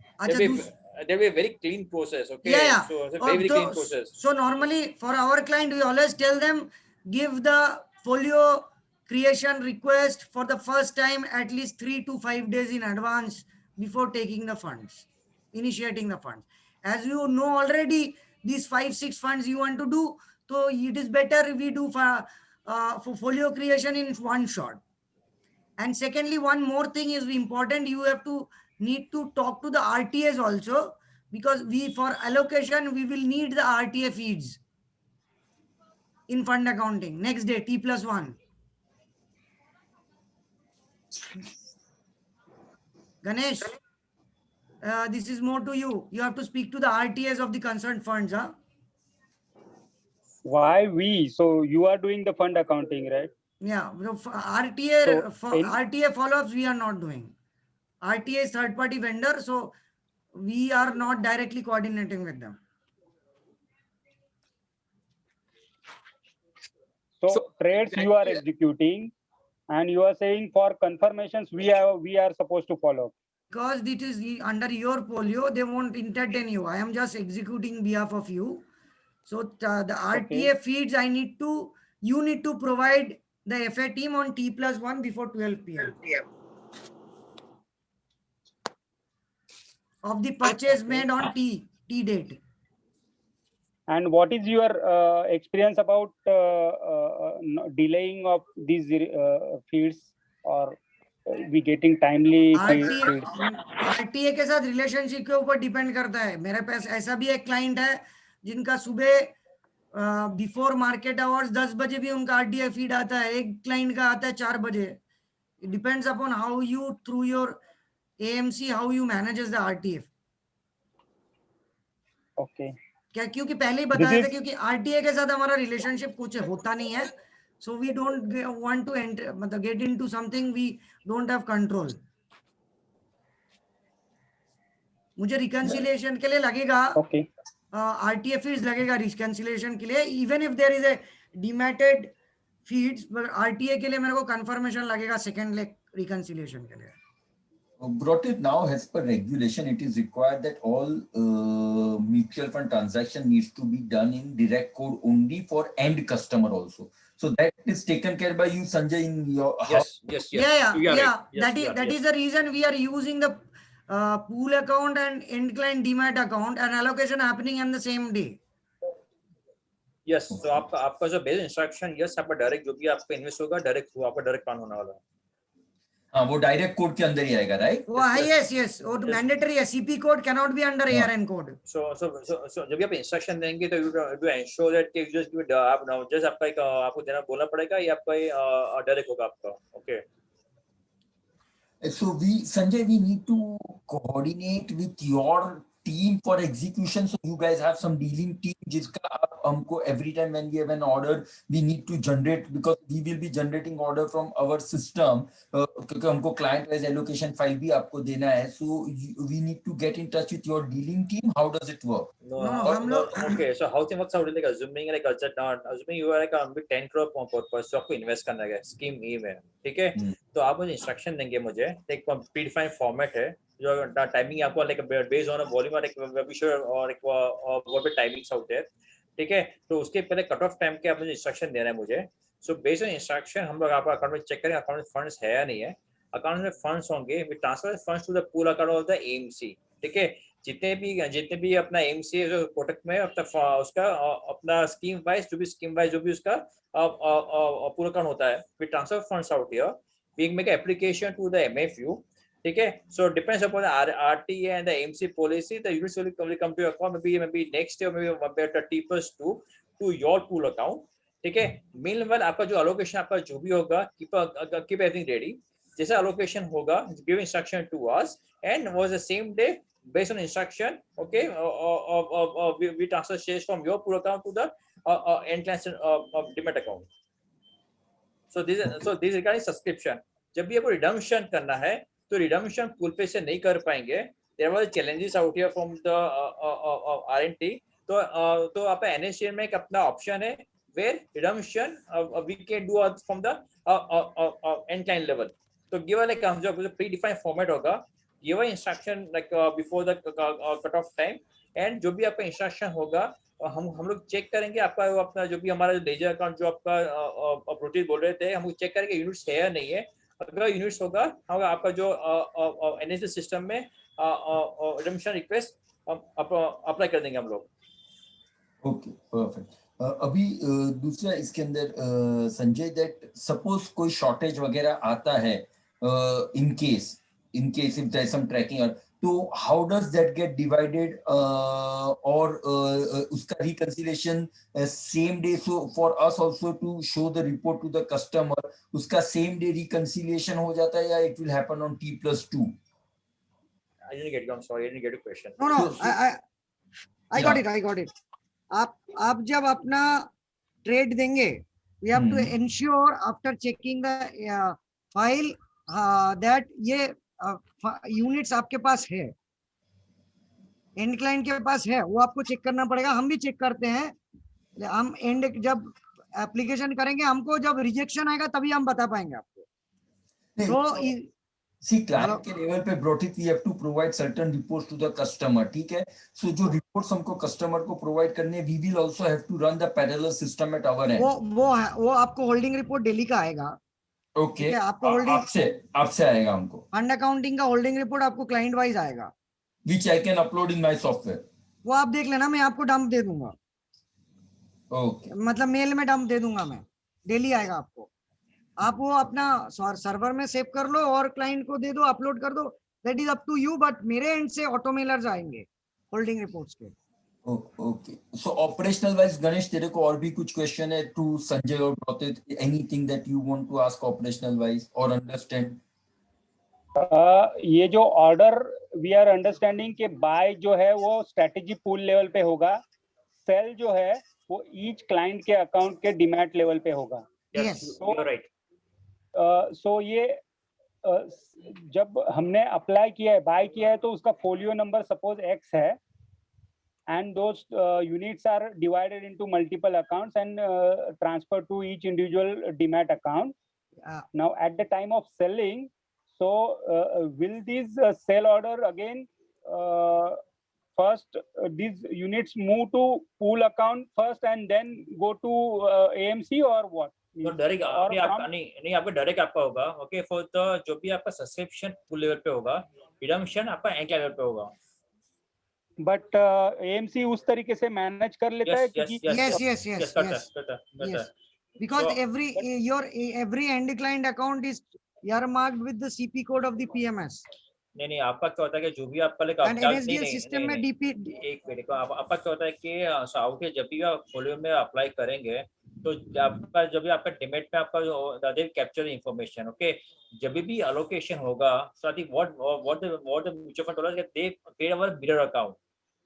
There'll be a very clean process. Okay, Yeah. So it's a very clean process. So normally for our client, we always tell them, give the folio creation request for the first time at least 3 to 5 days in advance before taking the funds, initiating the funds. As you know already, these 5-6 funds you want to do, so it is better if we do for folio creation in one shot. And secondly, one more thing is important. You need to talk to the RTAs also, because for allocation, we will need the RTA feeds in fund accounting. Next day, T+1. Ganesh, this is more to you. You have to speak to the RTAs of the concerned funds. Huh? Why we? So you are doing the fund accounting, right? Yeah, RTA follow-ups we are not doing. RTA is third-party vendor, so we are not directly coordinating with them. So trades you are executing, and you are saying for confirmations we are supposed to follow. Because it is under your folio, they won't entertain you. I am just executing behalf of you. So the RTA feeds you need to provide the FA team on T+1 before 12 p.m. of the purchase made on T date. And what is your experience about delaying of these feeds, or we getting timely feeds? RTA के साथ relationship के ऊपर depend करता है. मेरे पास ऐसा भी एक क्लाइंट है जिनका सुबह बिफोर मार्केट आवर्स 10 बजे भी उनका RTA फीड आता है. एक क्लाइंट का आता है 4 बजे. It depends upon how you, through your AMC, how you manages the RTA. Okay. क्या, क्योंकि पहले ही बताया था, क्योंकि RTA के साथ हमारा रिलेशनशिप कुछ होता नहीं है. So we don't want to enter, मतलब get into something we don't have control. मुझे रिकंसिलिएशन के लिए लगेगा, RTA feeds लगेगा रिकंसिलिएशन के लिए, even if there is a dematted feeds, but RTA के लिए मेरे को confirmation लगेगा second leg reconciliation के लिए. Brought it now, as per regulation, it is required that all mutual fund transaction needs to be done in direct code only for end customer also. So that is taken care by you, Sanjay, in your house. Yes. Yeah. That is the reason we are using the pool account and end client demat account, and allocation happening on the same day. Yes. So आपका जो base instruction, yes, आपका direct जो भी आपका invest होगा direct आपका direct plan होने वाला है. हाँ, वो डायरेक्ट कोड के अंदर ही आएगा, राइट? Yes. और मैंडेटरी है, CP code cannot be under ARN code. So जब भी आप इंस्ट्रक्शन देंगे तो you ensure that कि just give it आप just आपका एक आपको देना बोलना पड़ेगा, या आपका डायरेक्ट होगा आपका. Okay. So Sanjay, we need to coordinate with your team for execution. So you guys have some dealing team जिसका आप हमको every time when we have an order we need to generate, because we will be generating order from our system, क्योंकि हमको client wise allocation file भी आपको देना है. So we need to get in touch with your dealing team. How does it work? No. Okay, so how things works out, like assuming you are like 10 crore purpose जो आपको invest करना है scheme ई में, ठीक है? तो आप मुझे इंस्ट्रक्शन देंगे, मुझे एक प्रीडिफाइंड फॉर्मेट है जो टाइमिंग आपको लाइक बेस्ड ऑन वॉल्यूम और एक विजुअल और एक व्हाट पे टाइमिंग्स आउट है, ठीक है? तो उसके पहले कट ऑफ टाइम के आप मुझे इंस्ट्रक्शन देना है मुझे. सो बेस्ड ऑन इंस्ट्रक्शन हम लोग आपका अकाउंट में चेक करेंगे अकाउंट में फंड्स है या नहीं है. अकाउंट में फंड्स होंगे, we transfer funds to the pool account of the AMC, ठीक है? जितने भी अपना AMC जो प्रोडक्ट में अपना उसका अपना स्कीम वाइज जो भी उसका पूल अकाउंट होता है, we transfer funds out here, we make application to the MFU. ठीक है. So depends upon the RTA and the AMC policy, the units will come to your account maybe next year, maybe at T+2 to your pool account. ठीक है. Meanwhile आपका जो allocation आपका जो भी होगा, keep everything ready. जैसा allocation होगा, give instruction to us, and was the same day based on instruction. Okay, we transfer shares from your pool account to the end client's demat account. So this regarding subscription. जब भी आपको redemption करना है तो redemption pool पे से नहीं कर पाएंगे. There were challenges out here from the R&T. तो आप NSCN में एक अपना option है where redemption we can do from the end client level. तो give like हम जो predefined format होगा, give instruction like before the cut off time, and जो भी आपका instruction होगा हम लोग चेक करेंगे आपका अपना जो भी हमारा लेजर अकाउंट जो आपका प्रोटीन बोल रहे थे, हम चेक करेंगे यूनिट्स है या नहीं है. अगर यूनिट्स होगा हम आपका जो एनएसडी सिस्टम में रिडम्पशन रिक्वेस्ट अप्लाई कर देंगे हम लोग. Okay, perfect. अभी दूसरा इसके अंदर संजय, दैट सपोज कोई शॉर्टेज वगैरह आता है in case if there is some tracking, तो how does that get divided, और उसका reconciliation same day, so for us also to show the report to the customer, उसका सेम डे रिकंसिलिएशन हो जाता है या it will happen on T+2? I didn't get you. I'm sorry, I didn't get your question. No, I got it. आप जब अपना trade देंगे, we have to ensure after checking the file that ये units आपके पास है, and client के पास है, वो आपको चेक करना पड़ेगा. हम भी चेक करते हैं. हम एंड जब एप्लीकेशन करेंगे, हमको जब रिजेक्शन आएगा तभी हम बता पाएंगे आपको. तो सी क्लाइंट के लेवल पे ब्रोटिक we have to provide certain reports to the customer. ठीक है. सो जो रिपोर्ट्स हमको कस्टमर को प्रोवाइड करने, we will also have to run the parallel system at our end. वो आपको होल्डिंग रिपोर्ट डेली का आएगा. ओके, आपको होल्डिंग आपसे आएगा. हमको फंड अकाउंटिंग का होल्डिंग रिपोर्ट आपको क्लाइंट वाइज आएगा, which I can upload in my software. वो आप देख लेना, मैं आपको डंप दे दूंगा. ओके, मतलब मेल में डंप दे दूंगा मैं, डेली आएगा आपको. आप वो अपना सर्वर में सेव कर लो और क्लाइंट को दे दो, अपलोड कर दो. That is up to you, but मेरे एंड से ऑटो मेलर्स आएंगे होल्डिंग रिपोर्ट्स के. Okay. So operational wise Ganesh, तेरे को और भी कुछ क्वेश्चन है टू संजय और ब्रोटिक? Anything that you want to ask operational wise और अंडरस्टैंड? ये जो ऑर्डर वी आर अंडरस्टैंडिंग के बाय जो है वो स्ट्रेटेजी पूल लेवल पे होगा, सेल जो है वो ईच क्लाइंट के अकाउंट के डीमैट लेवल पे होगा. Yes, you are right. सो ये जब हमने अप्लाई किया है, बाय किया है, तो उसका फोलियो नंबर सपोज X है, and those units are divided into multiple accounts and transferred to each individual demat account. Now at the time of selling, so will these sell order again first these units move to pool account first and then go to AMC or what? तो direct आपका नहीं आपका direct आपका होगा. Okay, for the जो भी आपका subscription pool level पे होगा, रिडम्पशन आपका एंड लेवल पे होगा. बट AMC उस तरीके से मैनेज कर लेता है क्योंकि yes, because every end client account is earmarked with the CP code of the PMS. नहीं आपका क्या होता है कि जो भी आपका सिस्टम में डीपी एक मिनट को आपका क्या होता है कि साउथ के जब भी आप फोलियो में अप्लाई करेंगे तो आपका जब भी आपका डिमेट में आपका दे कैप्चर इंफॉर्मेशन. ओके, जब भी अलोकेशन होगा, so I think what the mutual fund holders they create our mirror account.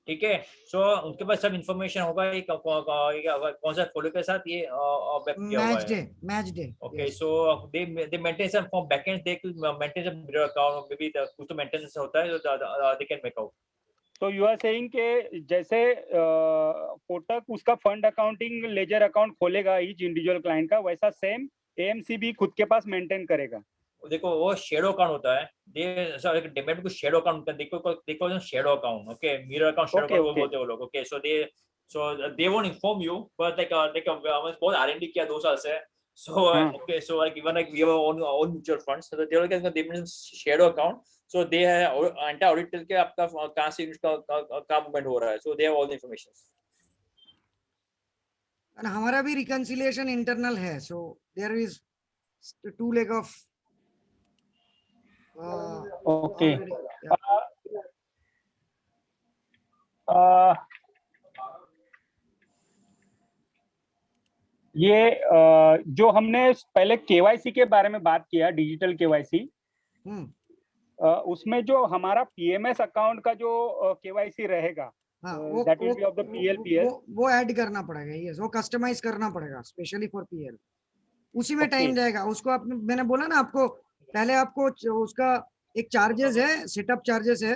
ठीक है. सो उनके पास सब इंफॉर्मेशन होगा ये कौन सा फोलियो के साथ ये मैच डे. Okay, so they maintain some from backend, they maintain some mirror account, may be कुछ तो मेंटेनेंस होता है तो दे कैन मेक आउट. तो यू आर सेइंग कि जैसे कोटक उसका फंड अकाउंटिंग लेजर अकाउंट खोलेगा ईच इंडिविजुअल क्लाइंट का, वैसा सेम AMC भी खुद के पास मेंटेन करेगा. देखो वो शेडो अकाउंट होता है, ये डिमेट में कुछ शेडो अकाउंट का देखो shadow account. Okay, mirror account shadow account बोलते हैं वो लोग. Okay, so they won't inform you, but like बहुत R&D किया 2 साल से. So okay, so like even like we have our own mutual funds, so they are shadow account, so they have entire audit till के आपका कहाँ से का movement हो रहा है, so they have all the information. And हमारा भी reconciliation internal है, so there is 2 leg of Okay. already, yeah. ये जो हमने पहले केवाईसी के बारे में बात किया, डिजिटल केवाईसी, उसमें जो हमारा पीएमएस अकाउंट का जो केवाईसी रहेगा, हाँ, that will be of the PLPL. वो ऐड करना पड़ेगा, यस, वो कस्टमाइज करना पड़ेगा स्पेशली फॉर पीएल। उसी में टाइम Okay. जाएगा उसको। आपने, मैंने बोला ना आपको, पहले आपको उसका एक चार्जेस है, सेटअप चार्जेस है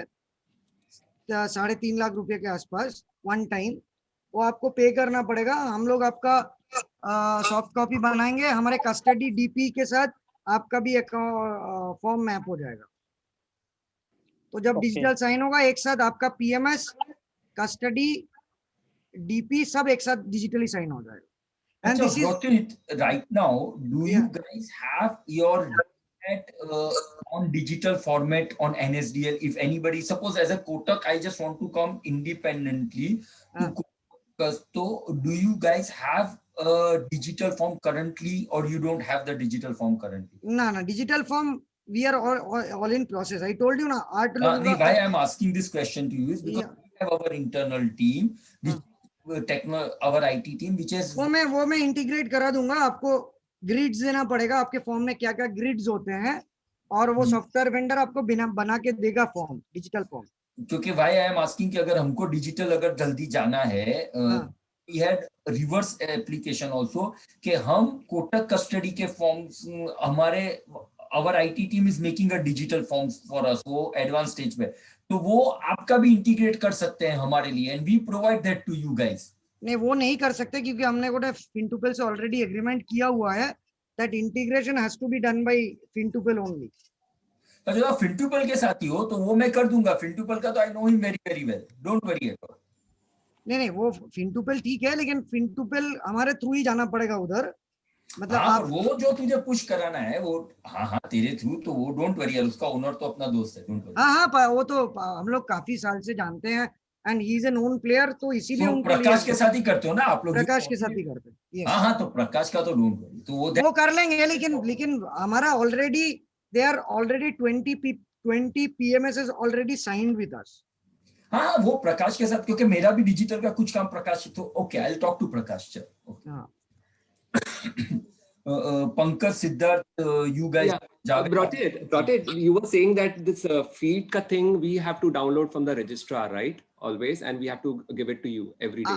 3.5 लाख रुपए के आसपास वन टाइम, वो आपको पे करना पड़ेगा। हम लोग आपका सॉफ्ट कॉपी बनाएंगे, हमारे कस्टडी डीपी के साथ आपका भी एक फॉर्म मैप हो जाएगा। तो जब Okay. डिजिटल साइन होगा एक साथ आपका पीएमएस, कस्टडी, डीपी सब एक साथ डिजिटली साइन हो जाएगा। And this is Rohit, right now, do Yeah. you guys have your document on digital format on NSDL? If anybody, suppose as a Kotak, I just want to come independently to Kotak, so do you guys have a digital form currently, or you don't have the digital form currently? no, digital form we are all in process. I told you na, 8 लोगों का। Why I'm asking this question to you is because Yeah. we have our internal team, which our IT team, which is वो मैं integrate करा दूंगा। आपको grids देना पड़ेगा, आपके फॉर्म में क्या क्या ग्रिड्स होते हैं, और वो सॉफ्टवेयर वेंडर आपको बना के देगा फॉर्म, डिजिटल फॉर्म। क्योंकि भाई आई एम आस्किंग कि अगर हमको डिजिटल अगर जल्दी जाना है, we had reverse application also, कि हम कोटक कस्टडी के फॉर्म्स हमारे our IT team is making a digital forms for us, वो एडवांस स्टेज पे, तो वो आपका भी इंटीग्रेट कर सकते हैं हमारे लिए, and we provide that to you guys. नहीं, वो नहीं कर सकते क्योंकि हमने कोई फिनटुपल से ऑलरेडी एग्रीमेंट किया हुआ है that integration has to be done by Fintuple only. अच्छा, फिनटुपल के साथ ही हो तो वो मैं कर दूंगा। फिनटुपल का तो I know him very very well, don't worry at all. नहीं, वो फिनटुपल ठीक है, लेकिन फिनटुपल हमारे थ्रू ही जाना पड़ेगा उधर। मतलब हाँ, आप वो जो तुझे पुश कराना है वो, हाँ तेरे थ्रू, तो वो डोंट वरी यार, उसका ओनर तो अपना दोस्त है, डोंट वरी। हाँ, वो तो हम लोग काफी साल से जानते हैं, and he is a known player, तो इसीलिए उनको प्रकाश के साथ ही करते हो ना आप लोग? प्रकाश के साथ ही करते हैं। हाँ, तो प्रकाश का तो डोंट वरी, तो वो कर लेंगे, लेकिन हमारा already they are already 20 PMS already signed with us. हाँ, वो प्रकाश के साथ, क्योंकि मेरा भी डिजिटल का कुछ काम प्रकाश, तो okay, I will talk to Prakash. चल, हाँ। Pankaj, Siddharth, you guys. Yeah, Broted, you were saying that this feed ka thing we have to download from the registrar, right? Always, and we have to give it to you every day.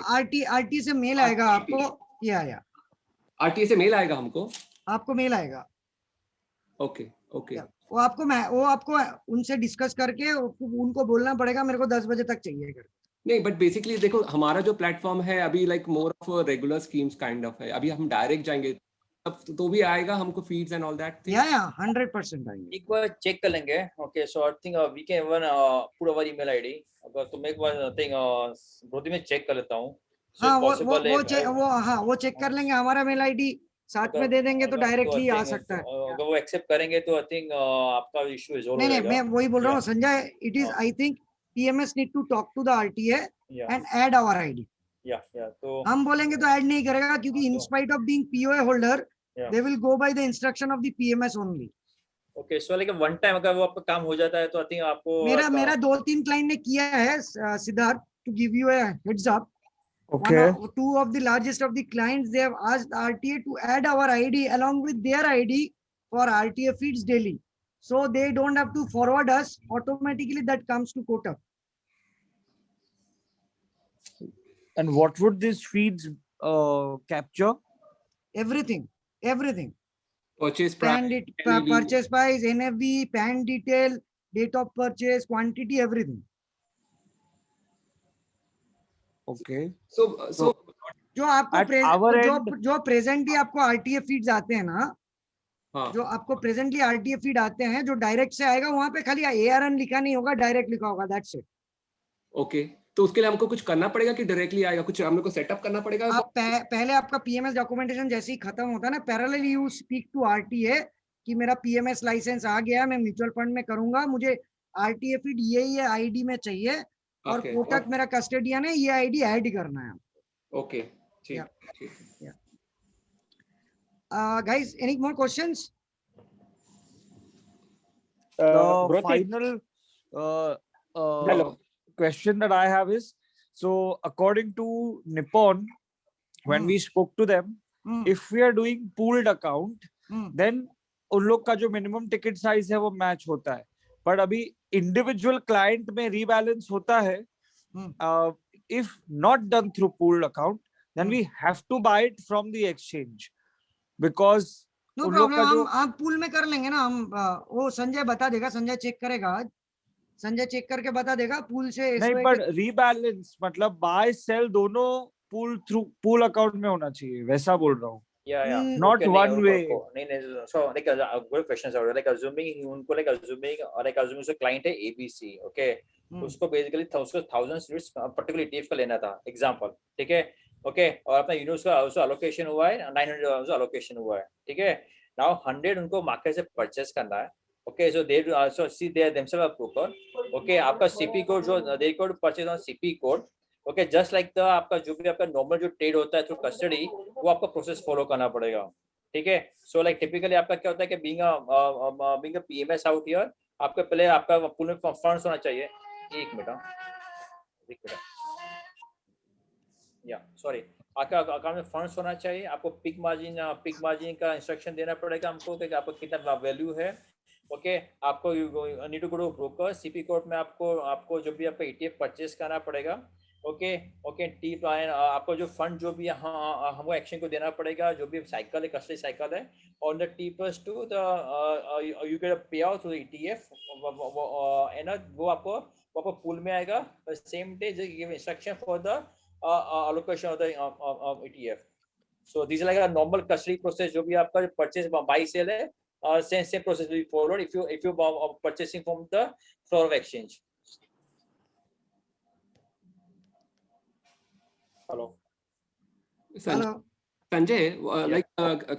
RT से mail आएगा आपको, या RTA से mail आएगा हमको? आपको mail आएगा। Okay. वो आपको उनसे डिस्कस करके उनको बोलना पड़ेगा मेरे को 10 बजे तक चाहिए कर। नहीं, बट बेसिकली देखो, हमारा जो प्लेटफॉर्म है अभी like more of regular schemes kind of है। अभी हम डायरेक्ट जाएंगे तब तो भी आएगा हमको feeds and all that thing. या 100% आएंगे। एक बार चेक कर लेंगे। Okay, so I think we can even put our email ID. अगर तुम एक बार आई थिंक ब्रोदी में चेक कर लेता हूं। हाँ, वो चेक कर लेंगे, हमारा मेल आईडी साथ में दे देंगे तो डायरेक्टली आ सकता है। अगर वो एक्सेप्ट करेंगे तो आई थिंक आपका इशू रिजॉल्व हो जाएगा। नहीं, मैं वही बोल रहा हूँ Sanjay, it is I think PMS need to talk to the RTA and add our ID. तो हम बोलेंगे तो ऐड नहीं करेगा, क्योंकि in spite of being POA holder they will go by the instruction of the PMS only. Okay, so लेकिन one time अगर वो आपका काम हो जाता है तो आई थिंक आपको मेरा 2-3 क्लाइंट ने किया है Siddharth, to give you a heads up. Okay. Two of the largest of the clients, they have asked RTA to add our ID along with their ID for RTA feeds daily, so they don't have to forward us, automatically that comes to Kotak. And what would these feeds capture? Everything. Purchase price, Purchase price, NFV, PAN detail, date of purchase, quantity, everything. Okay. So जो आपको जो presently आपको RTA feeds आते हैं ना, जो आपको presently RTA feed आते हैं, जो डायरेक्ट से आएगा, वहां पे खाली ARN लिखा नहीं होगा, डायरेक्ट लिखा होगा, दैट्स इट। ओके, तो उसके लिए हमको कुछ करना पड़ेगा कि डायरेक्टली आएगा? कुछ हम लोग को सेटअप करना पड़ेगा? आप पहले आपका PMS डॉक्यूमेंटेशन जैसे ही खत्म होता है ना, parallelly you speak to RTA कि मेरा PMS लाइसेंस आ गया, मैं म्यूचुअल फंड में करूंगा, मुझे RTA फीड ये आईडी में चाहिए, और कोटक मेरा कस्टडियन है, ये आईडी ऐड करना है। ओके, ठीक। Guys, any more questions? The Brotik, final Hello. question that I have is, so according to Nippon, when we spoke to them, if we are doing pooled account, then उन लोग का जो minimum ticket size है वो match होता है, पर अभी इंडिविजुअल क्लाइंट में रीबैलेंस होता है. If not done through pooled account, then we have to buy it from the exchange, because no उन लोग प्रॉब्लम. का जो हम पूल में कर लेंगे ना. हम वो संजय बता देगा. संजय चेक करेगा आज. संजय चेक करके बता देगा पूल से. नहीं, पर रीबैलेंस मतलब बाय सेल दोनों पूल अकाउंट में होना चाहिए, वैसा बोल रहा हूँ. Not one way. नहीं. So like good questions are like assuming उनको like assuming और like assuming उसका client है ABC, okay. उसको basically उसको 1000 units particular ETF का लेना था, example, ठीक है, okay. और अपना units का उसका allocation हुआ है 900 उसका allocation हुआ है, ठीक है. Now 100 उनको market से purchase करना है, okay. So they also see they themselves a broker, okay. आपका CP code जो they could purchase on CP code, okay. Just like the आपका जो भी आपका नॉर्मल जो ट्रेड होता है थ्रू कस्टडी, वो आपका प्रोसेस फॉलो करना पड़ेगा, ठीक है. सो लाइक टिपिकली आपका क्या होता है कि being a PMS out here, आपका पहले आपका पूल में फंड्स होना चाहिए. एक मिनट या सॉरी, आपका अकाउंट में फंड्स होना चाहिए. आपको पिक मार्जिन का इंस्ट्रक्शन देना पड़ेगा हमको कि आपका कितना वैल्यू है, ओके. आपको need to go to broker. CP code में आपको जो भी आपका ईटीएफ परचेस करना पड़ेगा, ओके. टी प्लान आपको जो फंड जो भी हमको एक्शन को देना पड़ेगा, जो भी साइकिल है, कस्टडी साइकिल है, on the T+2 the you get a pay out to the ETF, and वो आपको पूल में आएगा. सेम डे जो give instruction for the allocation of the ETF. So these are like a normal custody process. जो भी आपका purchase buy sale है, same process will be followed if you purchasing from the floor of exchange. Hello. Sanjay, like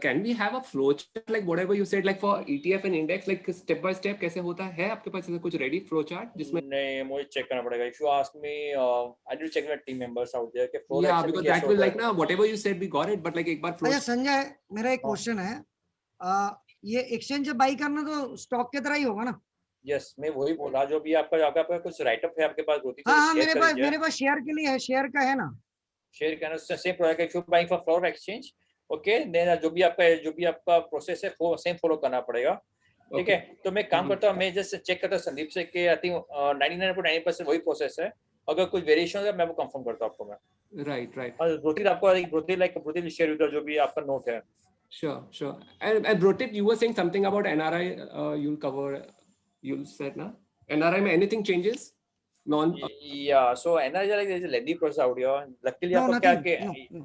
can we have a flow chart like whatever you said, like for ETF and index, like step by step कैसे होता है आपके पास ऐसा कुछ ready flow chart जिसमें? नहीं, मुझे check करना पड़ेगा. If you ask me, I need to check with team members out there कि flow. Yeah, because that will like ना whatever you said we got it, but like एक बार flow. अच्छा संजय, मेरा एक क्वेश्चन है. ये एक्सचेंज से बाई करना तो स्टॉक की तरह ही होगा ना? यस, मैं वही बोल रहा. जो भी आपका कुछ राइट अप है आपके पास, हाँ, मेरे पास शेयर के लिए है. शेयर का है ना? शेयर का same product. If you buying for floor exchange, okay, then जो भी आपका प्रोसेस है वो सेम फॉलो करना पड़ेगा, ठीक है. तो मैं काम करता हूँ, मैं जस्ट चेक करता हूँ संदीप से कि आई थिंक 99.9% वही प्रोसेस है. अगर कुछ वेरिएशन है मैं वो कंफर्म करता हूँ आपको. मैं राइट. और ब्रोटिल शेयर विद जो भी आपका नोट है. Sure. And Brotit, you were saying something about NRI. You'll said na NRI में anything changes? Yeah, so NRI like there is a lengthy process out here. Luckily आपको क्या के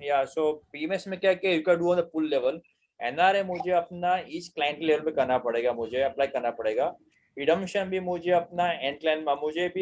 yeah, so PMS में क्या के you can do on the pool level. NRI मुझे अपना each client level पे करना पड़ेगा, मुझे अप्लाई करना पड़ेगा. Redemption भी मुझे अपना end client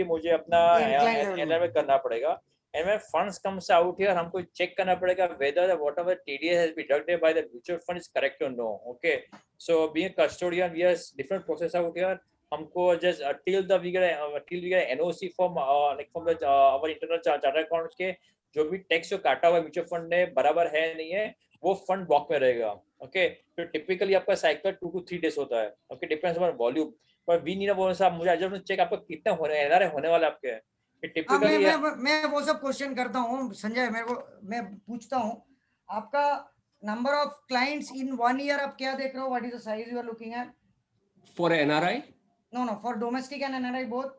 मुझे अपना NRI में करना पड़ेगा. And when funds comes out here, हमको check करना पड़ेगा whether whatever TDS has been deducted by the mutual fund is correct or no. Okay, so being a custodian, we have different process out here. हमको just till we get NOC from from the our internal charter accounts के जो भी tax जो काटा हुआ mutual fund ने बराबर है नहीं है, वो फंड ब्लॉक में रहेगा. ओके, तो टिपिकली आपका साइकिल 2 to 3 डेज होता है. Okay, depends on volume. पर वी नीड बोनस. आप मुझे आज चेक आपका कितना एनआरआई होने वाला आपके है. मैं वो सब क्वेश्चन करता हूँ संजय. मैं पूछता हूँ आपका number of clients in 1 year आप क्या देख रहे हो? What is the size you are looking at for NRI? No, for domestic and NRI both.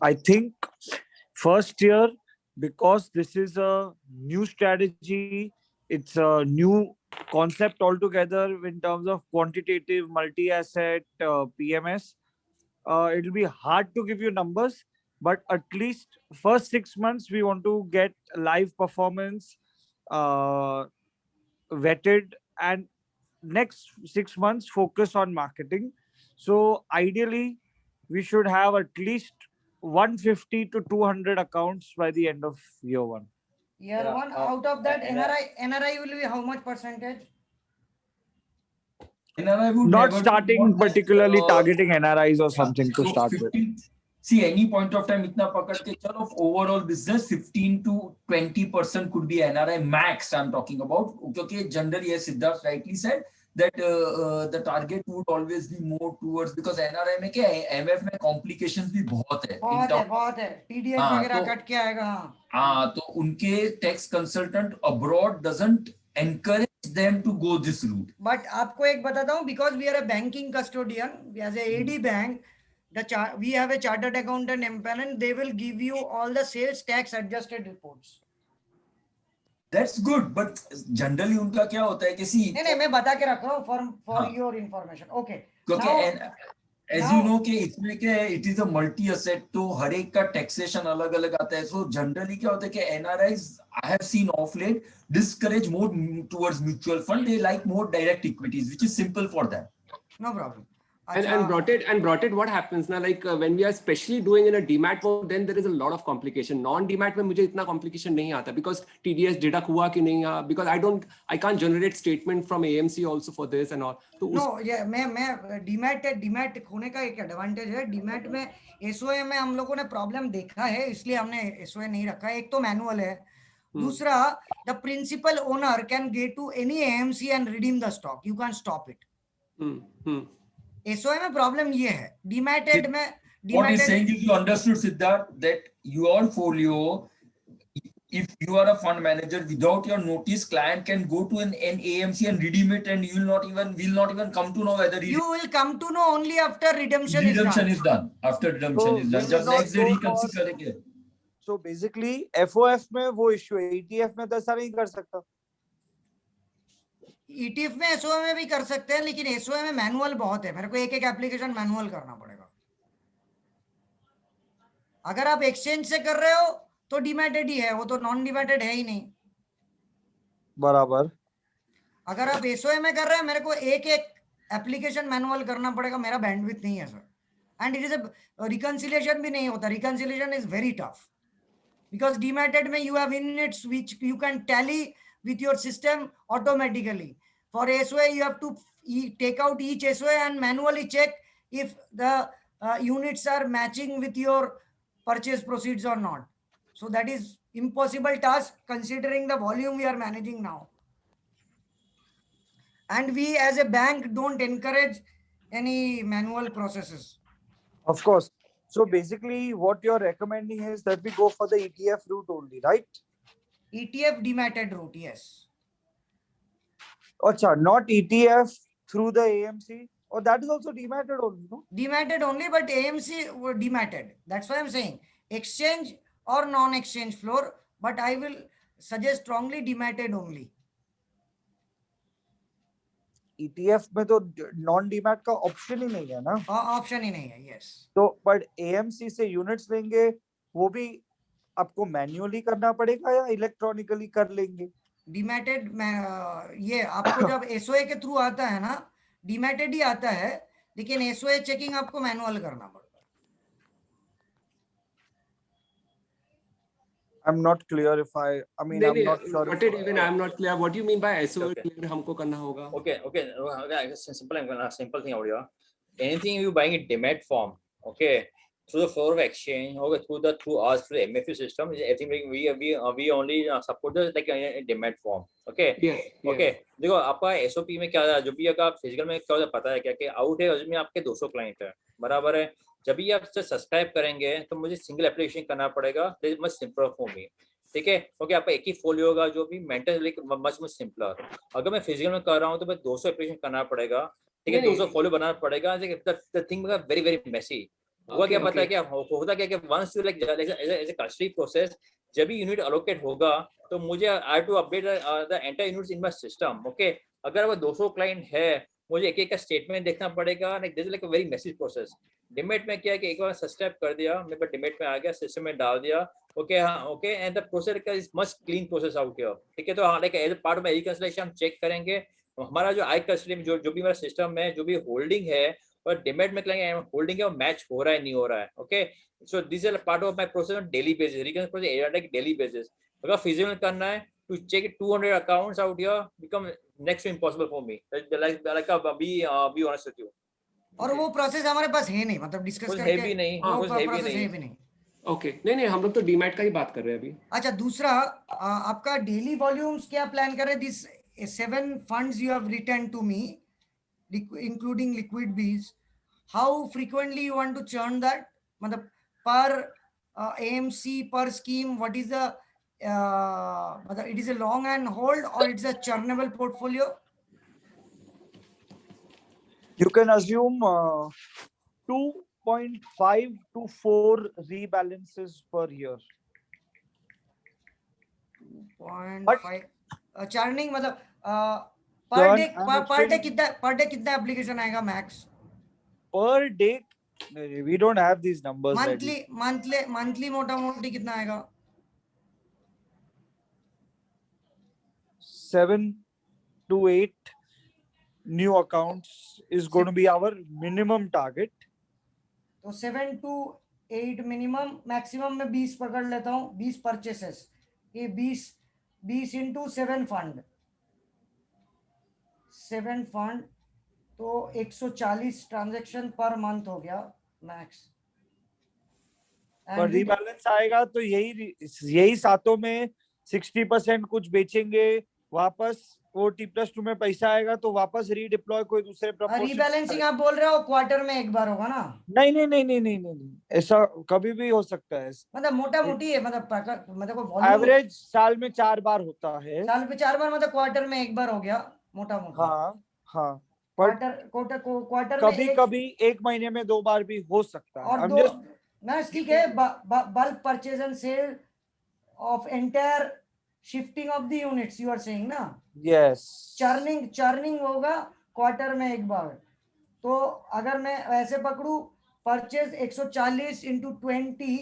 I think first year, because this is a new strategy, it's a new concept altogether in terms of quantitative multi-asset PMS. It'll be hard to give you numbers, but at least first 6 months we want to get live performance vetted, and next 6 months focus on marketing. So ideally we should have at least 150 to 200 accounts by the end of year 1. Year 1, out of that NRI will be how much percentage? NRI would not starting particularly targeting NRIs or something to start 15, with. See, any point of time itna pakad ke chalo, overall business 15 to 20% could be NRI max. I'm talking about. Okay, generally, as Siddharth rightly said, that the target would always be more towards, because NRI में क्या है, MF में complications भी बहुत है, बहुत है TDS हाँ, वगैरह तो- कट के आएगा। हाँ, तो उनके tax consultant abroad doesn't encourage them to go this route. But आपको एक बताता हूँ, because we are a banking custodian, as a AD bank, we have a chartered accountant empanel, they will give you all the sales tax adjusted reports. That's good, but generally उनका क्या होता है कि see, नहीं मैं बता के रख रहा हूँ for हाँ. your information. Okay. क्योंकि Now- as now- you know कि इसमें क्या है, it is a multi asset, तो हर एक का taxation अलग अलग आता है. So generally क्या होता है कि NRIs I have seen of late discourage more towards mutual fund. They like more direct equities, which is simple for them. No problem. And brought it what happens now, like when we are especially doing in a demat mode, then there is a lot of complication. Non demat में मुझे इतना complication नहीं आता, because TDS deduct हुआ कि नहीं हुआ, because I can't generate statement from AMC also for this and all. तो no, yeah, मैं demat होने का एक advantage है. demat में SOA में हम लोगों ने problem देखा है, इसलिए हमने SOA नहीं रखा. एक तो manual है, दूसरा the principal owner can get to any AMC and redeem the stock. You can't stop it. SOA में problem ये है. dematted में What he's saying is, you understood, Siddharth, that your folio, if you are a fund manager, without your notice, client can go to an AMC and redeem it, and you will not even come to know whether you will come to know only after redemption is done. After redemption is done, this जब is not next day so reconsider करेंगे. So basically FOF में वो issue है, ETF में तो ऐसा नहीं कर सकता. ETF में SOA में भी कर सकते हैं, लेकिन SOA में मैनुअल बहुत है. मेरे को एक एप्लीकेशन मैनुअल करना पड़ेगा. अगर आप एक्सचेंज से कर रहे हो तो डिमैटेड ही है, वो तो नॉन डिमैटेड है ही नहीं. बराबर. अगर आप SOA में कर रहे हैं, मेरे को एक एप्लीकेशन मैनुअल करना पड़ेगा. मेरा बैंडविड्थ नहीं है sir. And it is a reconciliation भी नहीं होता. Reconciliation is very tough, because demated में you have units which you can tally with your system automatically. For SOA, you have to take out each SOA and manually check if the units are matching with your purchase proceeds or not. So that is impossible task considering the volume we are managing now. And we as a bank don't encourage any manual processes. Of course. So basically what you're recommending is that we go for the ETF route only, right? ETF dematted route, yes. Acha, not ETF through the AMC, or that is also dematted only, no? Dematted only, but AMC were dematted. That's why I'm saying exchange or non-exchange floor, but I will suggest strongly dematted only. ETF में तो non demat का option ही नहीं है ना? Option ही नहीं है, yes. तो but AMC से units लेंगे, वो भी आपको मैन्युअली करना पड़ेगा या इलेक्ट्रॉनिकली कर लेंगे? डिमैटेड ये आपको जब SOA के थ्रू आता है ना, डिमैटेड ही आता है, लेकिन SOA चेकिंग आपको मैनुअल करना पड़ता है. I'm not clear if I'm not sure. What it even I'm not clear. What do you mean by SOA clear हमको करना होगा? Okay. Simple thing out here. Anything you buying in demat form, okay, through the floor of exchange, okay, through the MFU system, everything we only support the like a demat form, okay. Okay. देखो आपका SOP में क्या है, जो भी अगर आप physical में क्या पता है क्या कि आउट है, उसमें आपके 200 क्लाइंट है, बराबर है. जब भी आप सब्सक्राइब करेंगे तो मुझे सिंगल एप्लीकेशन करना पड़ेगा. This much simpler for me, ठीक है. क्योंकि आपका एक ही फोलियो होगा, जो भी मेंटल मच सिंपलर. अगर मैं फिजिकल में कर रहा हूँ तो मैं 200 एप्लीकेशन करना पड़ेगा, ठीक है. 200 फॉलो बनाना पड़ेगा. The thing become very very messy. हुआ क्या पता है क्या होता क्या कि once you like as a custody process, जब भी यूनिट एलोकेट होगा तो मुझे I to update the entire units in my system, okay. अगर वो 200 क्लाइंट है, मुझे एक का स्टेटमेंट देखना पड़ेगा. Like this is like a very messy process. Demat में क्या है कि एक बार सब्सक्राइब कर दिया, मेरे पास डिमेट में आ गया, सिस्टम में डाल दिया, ओके. हाँ, okay. And the process is much clean process out here, ठीक है. तो हाँ, like as a part of my reconciliation हम चेक करेंगे हमारा जो आई कस्टडी में जो भी मेरा सिस्टम में जो भी होल्डिंग है और डिमेट में होल्डिंग है वो मैच हो रहा है नहीं हो रहा है, okay. So this is part of my process on daily basis. Reconciliation process like daily basis. अगर फिजिकल करना है to check 200 accounts out here become next to impossible for me. Like be honest with you. और वो process हमारे पास है नहीं, मतलब discuss करके हेवी नहीं, वो प्रोसेस है भी नहीं. ओके. नहीं हम लोग तो डीमैट का ही बात कर रहे हैं अभी. अच्छा, दूसरा आपका डेली वॉल्यूम्स क्या प्लान कर रहे हैं? This 7 funds you have return to me, including liquid Bs, how frequently you want to churn that? Matlab, per AMC per scheme, what is the it is a long and hold or it's a churnable portfolio? You can assume 2.5 to 4 rebalances per year. 2.5 churning मतलब per Churn day and per day it's कितना application आएगा max? per day. We don't have these numbers ready. monthly मोटा मोटी कितना आएगा? 7 to 8 new accounts is going to be our minimum target. तो 7 to 8 minimum, maximum में 20 पकड़ लेता हूँ, 20 परचेसेस, ये 20 into 7 फंड, 7 फंड तो 140 ट्रांजैक्शन पर मंथ हो गया मैक्स। पर रीबैलेंस आएगा तो यही सातों में 60% कुछ बेचेंगे, वापस वो T+2 में पैसा आएगा तो वापस रीडिप्लॉय कोई दूसरे प्रपोर्शन। रीबैलेंसिंग आप बोल रहे हो क्वार्टर में एक बार होगा ना? नहीं, ऐसा कभी भी हो सकता है। मतलब मोटा मोटी है, मतलब एवरेज साल में 4 बार होता है। साल में 4 बार, मतलब क्वार्टर में एक बार हो गया मोटा मोटा। हाँ क्वार्टर कभी 1 महीने में 2 बार भी हो सकता है। और 2 ना ठीक है, bulk purchase and sale of entire shifting of the units you are saying ना? यस, चर्निंग होगा क्वार्टर में एक बार। तो अगर मैं ऐसे पकड़ू, परचेज 140 into 20,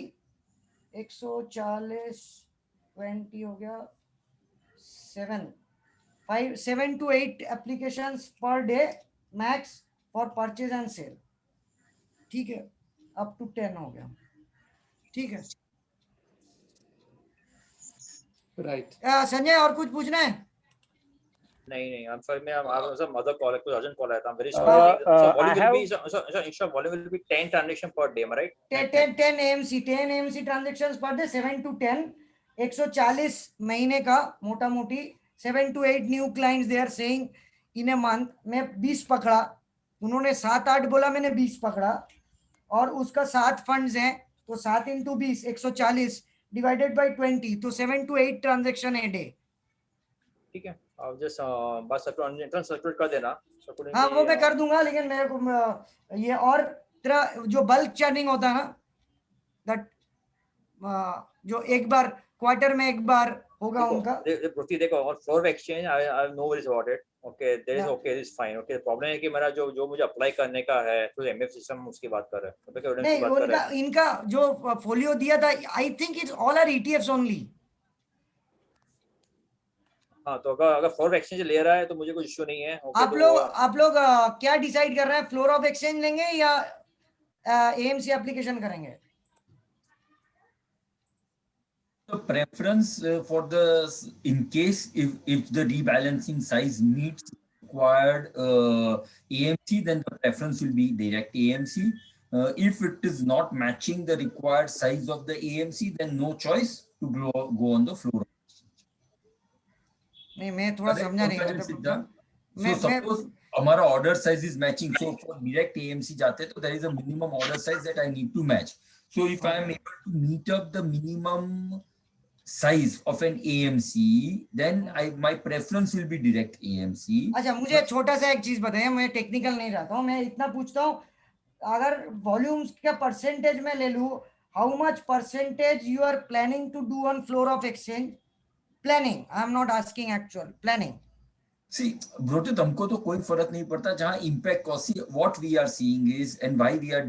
140 20 हो गया 7 to 8 applications per day max for purchase and sale, ठीक है, up to 10 हो गया, ठीक है, राइट। संजय और कुछ पूछना है? नहीं, I'm sorry, I'm some other call, कुछ urgent call आया था, I'm very sorry. So volume will be 10 transaction per day, am I right? 10 AMC transactions per day, 7 to 10, 140 महीने का मोटा मोटी, 7 to 8 new clients they are saying in a month। मैं 20 पकड़ा, उन्होंने 7-8 बोला, मैंने 20 पकड़ा, और उसका 7 फंड्स हैं तो 7 into 20 140 divided by 20 तो 7 to 8 transaction a day। ठीक है, आप जस्ट बस एंट्रेंस सर्कुलेट कर देना। हाँ वो मैं कर दूंगा, लेकिन मेरे को ये और तेरा जो बल्क चर्निंग होता है ना, दैट जो एक बार क्वार्टर में एक बार होगा उनका। देखो और floor exchange I know worries about it, okay there is okay, is fine, okay. Problem है कि मेरा जो मुझे अप्लाई करने का है तो एमएफ सिस्टम उसकी बात कर रहे हैं, नहीं उनका इनका जो फोलियो दिया था, I think it's all are ETFs only. हाँ तो अगर फ्लोर एक्सचेंज ले रहा है तो मुझे कोई इश्यू नहीं है। आप लोग क्या डिसाइड कर रहे हैं, फ्लोर ऑफ एक्सचेंज लेंगे या एएमसी एप्लीकेशन करेंगे? The preference for the, in case if the rebalancing size meets required AMC, then the preference will be direct AMC. If it is not matching the required size of the AMC, then no choice to go on the floor. नहीं मैं थोड़ा समझा नहीं, so suppose हमारा order size is matching, so for direct AMC जाते तो there is a minimum order size that I need to match. So if I am able to meet up the minimum size of an AMC, then my preference will be direct AMC. अच्छा मुझे छोटा सा एक चीज बताइए, मैं technical नहीं रहता हूँ, मैं इतना पूछता हूँ, अगर वॉल्यूम्स का परसेंटेज में ले लूँ, how much percentage you are planning to do on floor of exchange? Planning, I am not asking actual, planning. See, Brotit, हमको तो कोई फर्क नहीं पड़ता जहाँ impact cost, what we are seeing is and why we are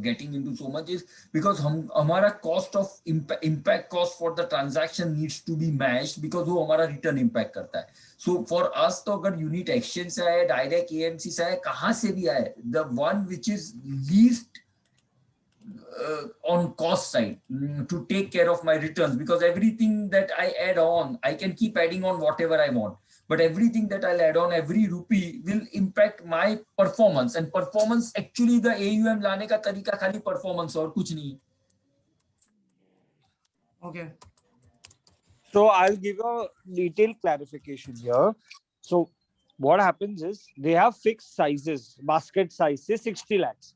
getting into so much is because हमारा cost of impact cost for the transaction needs to be matched because वो हमारा return impact करता है. So for us तो अगर unit exchange से आए, direct AMC से आए, कहाँ से भी आए, the one which is least on cost side to take care of my returns, because everything that I add on, I can keep adding on whatever I want. But everything that I'll add on, every rupee will impact my performance, and performance actually the AUM लाने का तरीका खाली performance और कुछ नहीं। Okay. So I'll give a detailed clarification here. So what happens is they have fixed sizes, basket size से 60 lakhs.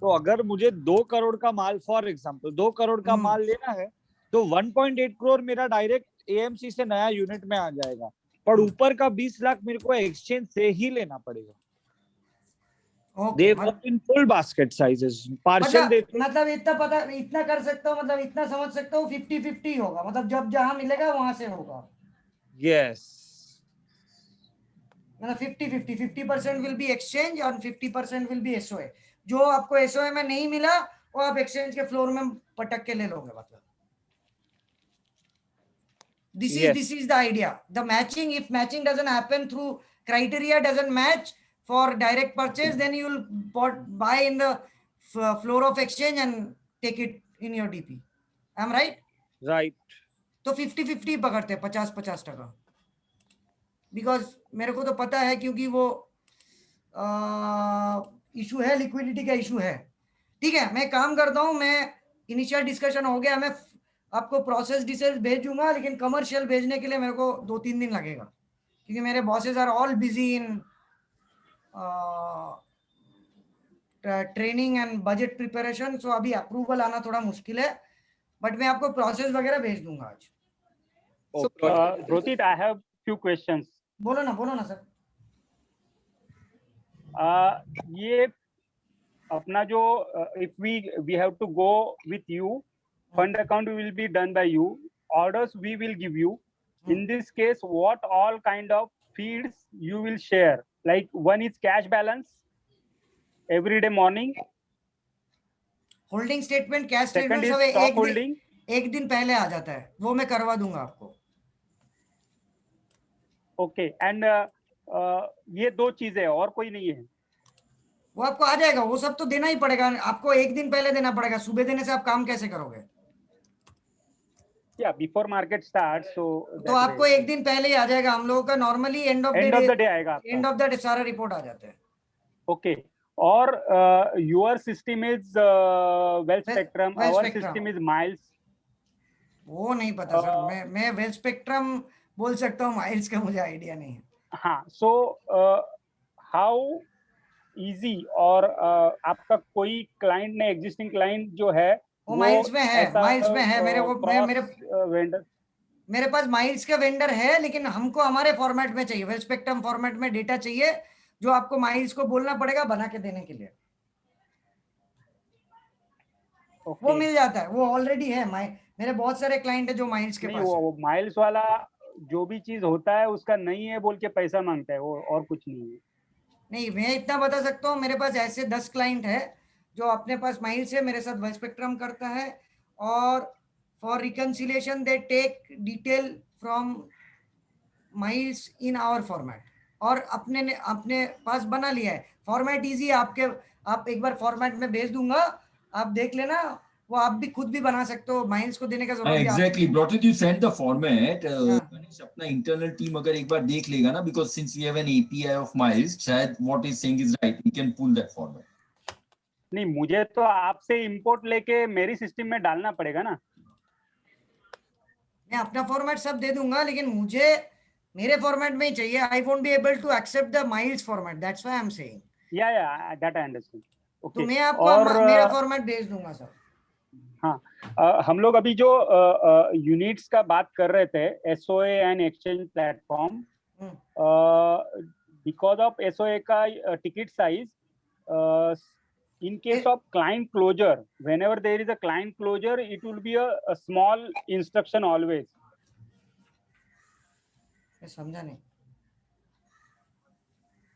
तो अगर मुझे 2 करोड़ का माल, फॉर एग्जांपल 2 करोड़ का माल लेना है तो 1.8 करोड़ मेरा डायरेक्ट एएमसी से नया यूनिट में आ जाएगा, पर ऊपर का 20 लाख मेरे को एक्सचेंज से ही लेना पड़ेगा. They work in full basket sizes. Partial मतलब इतना कर सकता हूँ, मतलब इतना समझ सकता हूँ 50-50 होगा, मतलब जब जहां मिलेगा वहां से होगा. Yes. मतलब 50-50, 50% will be exchange और 50% will be SOA. जो आपको SOA में नहीं मिला वो आप एक्सचेंज के फ्लोर में पटक के ले लोगे. मतलब this is the idea. The matching, if matching doesn't happen through criteria doesn't match for direct purchase, then you will buy in the floor of exchange and take it in your DP. Am I right? Right. तो 50-50 पकड़ते हैं, 50-50%. Because मेरे को तो पता है क्योंकि वो इशू है, लिक्विडिटी का इशू है. ठीक है, मैं काम करता हूँ, मैं इनिशियल डिस्कशन हो गया, मैं आपको प्रोसेस डिटेल्स भेज दूंगा, लेकिन कमर्शियल भेजने के लिए मेरे को 2-3 दिन लगेगा क्योंकि मेरे bosses are all busy in training and budget preparation. So अभी अप्रूवल आना थोड़ा मुश्किल है, बट मैं आपको प्रोसेस वगैरह भेज दूंगा आज. Rohit, I have few questions. बोलो ना सर. ये अपना जो if we have to go with you, fund account will be done by you, orders we will give you. In this case, what all kind of feeds you will share? Like one is cash balance every day morning. Holding statement, cash Second statement is सब stock holding. एक दिन पहले आ जाता है, वो मैं करवा दूंगा आपको. Okay, and ये दो चीजें, और कोई नहीं है? वो आपको आ जाएगा, वो सब तो देना ही पड़ेगा आपको, एक दिन पहले देना पड़ेगा. सुबह देने से आप काम कैसे करोगे? Yeah, before market starts, so तो आपको एक दिन पहले ही आ जाएगा. हम लोगों का normally end of the day आएगा, एंड ऑफ द डे सारा रिपोर्ट आ जाता है. Okay, और your system is Wealth Spectrum, our system is Miles. वो नहीं पता सर, मैं वेल्थ स्पेक्ट्रम बोल सकता हूँ, माइल्स का मुझे आइडिया नहीं है. हाँ, so how easy, और आपका कोई क्लाइंट ने, एग्जिस्टिंग क्लाइंट जो है वो माइल्स में है, मेरे को वेंडर, मेरे पास माइल्स का वेंडर है, लेकिन हमको हमारे फॉर्मेट में चाहिए, वेल्थ स्पेक्ट्रम फॉर्मेट में डेटा चाहिए, जो आपको माइल्स को बोलना पड़ेगा बना के देने के लिए. वो मिल जाता है, वो ऑलरेडी है. मेरे बहुत सारे क्लाइंट है जो माइल्स के पास है. वो माइल्स वाला जो भी चीज होता है उसका नहीं है बोल के पैसा मांगता है, वो और कुछ नहीं है. नहीं, मैं इतना बता सकता हूँ, मेरे पास ऐसे 10 क्लाइंट है जो अपने पास माइल्स है, मेरे साथ वेल्थ स्पेक्ट्रम करता है, और for reconciliation they take detail from miles in our format, और अपने पास बना लिया है. फॉर्मेट इजी है, आप एक बार फॉर्मेट में भेज दूंगा, आप देख लेना, वो आप भी खुद भी बना सकते हो, माइल्स को देने का जरूरत नहीं. Exactly, brought you send the format. Ganesh अपना इंटरनल टीम अगर एक बार देख लेगा ना, because since we have an API of miles, शायद what is saying is right, we can pull that format. नहीं, मुझे तो आपसे इंपोर्ट लेके मेरी सिस्टम में डालना पड़ेगा ना. मैं अपना फॉर्मेट सब दे दूंगा, लेकिन मुझे मेरे फॉर्मेट में ही चाहिए. I won't be able to accept the miles format, that's why I am saying. Yeah that I understand. Okay, तो मैं आपको मेरा फॉर्मेट भेज दूंगा सर. हाँ, हम लोग अभी जो यूनिट्स का बात कर रहे थे, SOA and exchange platform, because of SOA का ticket size, in case of client closure, whenever there is a client closure, it will be a small instruction always. समझा नहीं.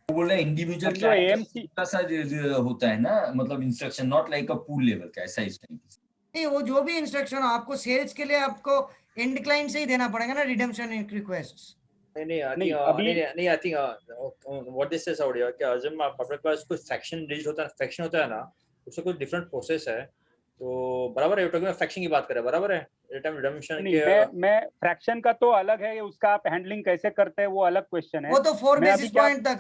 वो बोल रहे इंडिविजुअल AMC का सा होता है ना, मतलब instruction, not like a pool level का, ऐसा इस टाइप. नहीं, वो जो भी इंस्ट्रक्शन हो, आपको सेल्स के लिए आपको एंड क्लाइंट से ही देना पड़ेगा ना, रिडेम्पशन रिक्वेस्ट. नहीं, आई think what this is out here, क्या जब अपने पास कोई फ्रैक्शन डिलीट होता है ना, उससे कोई डिफरेंट प्रोसेस है, तो बराबर है. टॉकिंग फ्रैक्शन की बात करें, बराबर है. रिटर्न रिडेम्पशन के मैं फ्रैक्शन का तो अलग है, उसका आप हैंडलिंग कैसे करते हैं वो अलग क्वेश्चन है. वो तो 4 बेसिस पॉइंट तक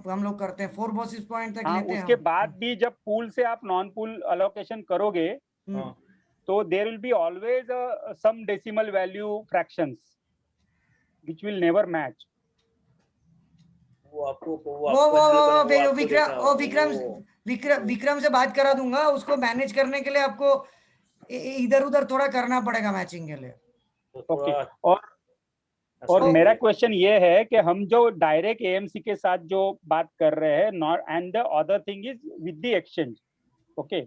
हम लोग करते हैं, 4 बेसिस पॉइंट तक लेते हैं. उसके बाद भी जब पूल से आप नॉन पूल अलोकेशन करोगे, तो there will be always some decimal value fractions which will never match. वो आपको विक्रम से बात करा दूंगा, उसको मैनेज करने के लिए आपको इधर उधर थोड़ा करना पड़ेगा मैचिंग के लिए। ओके, और मेरा क्वेश्चन ये है कि हम जो डायरेक्ट एएमसी के साथ जो बात कर रहे हैं, not and the other thing is with the exchange, okay,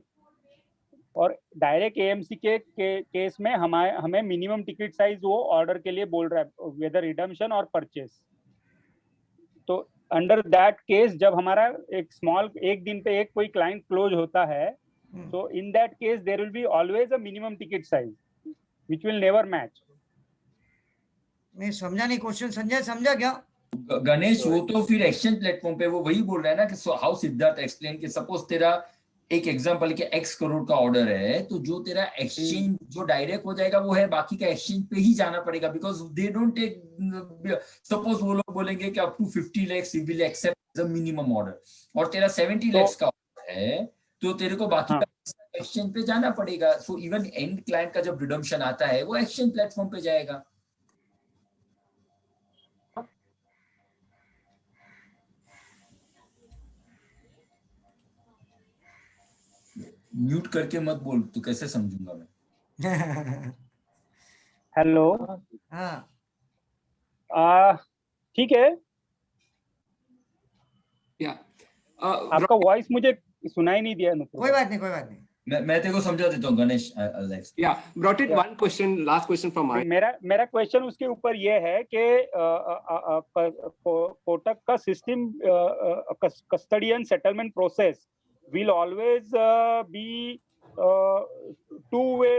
और डायरेक्ट एएमसी के केस में हमें मिनिमम टिकट साइज वो ऑर्डर के लिए बोल रहा है, वेदर रिडम्पशन और परचेस। तो अंडर दैट केस जब हमारा एक दिन पे एक कोई क्लाइंट क्लोज होता है, so in that case there will be always a minimum ticket size which will never match. मैं समझा नहीं क्वेश्चन, संजय समझा क्या? गणेश, वो तो फिर एक्सचेंज प्लेटफॉर्म पे वो वही बोल रहा है ना कि हाउ सिद्धार्थ एक्सप्लेन कि सपोज तेरा एक एग्जांपल के X करोड़ का ऑर्डर है, तो जो तेरा एक्सचेंज जो डायरेक्ट हो जाएगा वो है, बाकी का एक्सचेंज पे ही जाना पड़ेगा, because they don't take, suppose वो लोग बोलेंगे कि up to 50 lakhs we will accept the minimum order, और तेरा 70 lakhs का ऑर्डर है, तो तेरे को बाकी का एक्सचेंज पे जाना पड़ेगा। सो इवन एंड क्लाइंट का जब रिडम्पशन आता है वो एक्सचेंज प्लेटफॉर्म पे जाएगा। म्यूट करके मत बोल, तो कैसे समझूंगा मैं? हेलो, हाँ ठीक है, या आपका वॉइस मुझे सुनाई नहीं दिया। कोई बात नहीं मैं तेरे को समझा देता हूँ गणेश। या brought it one question, last question from my. मेरा क्वेश्चन उसके ऊपर ये है कि कोटक का system custodian settlement process will always be two-way.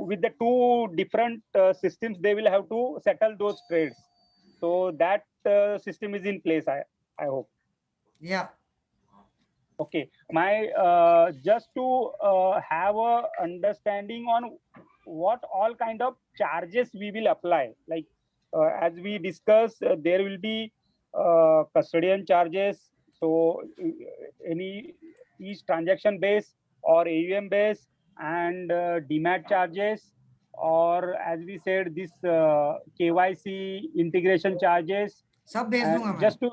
With the two different systems, they will have to settle those trades. So that system is in place. I hope. Yeah. Okay. My just to have a understanding on what all kind of charges we will apply. Like as we discussed, there will be custodian charges. So each transaction base or AUM base, and demat charges, or as we said this KYC integration charges. सब भेज दूंगा मैं। Just to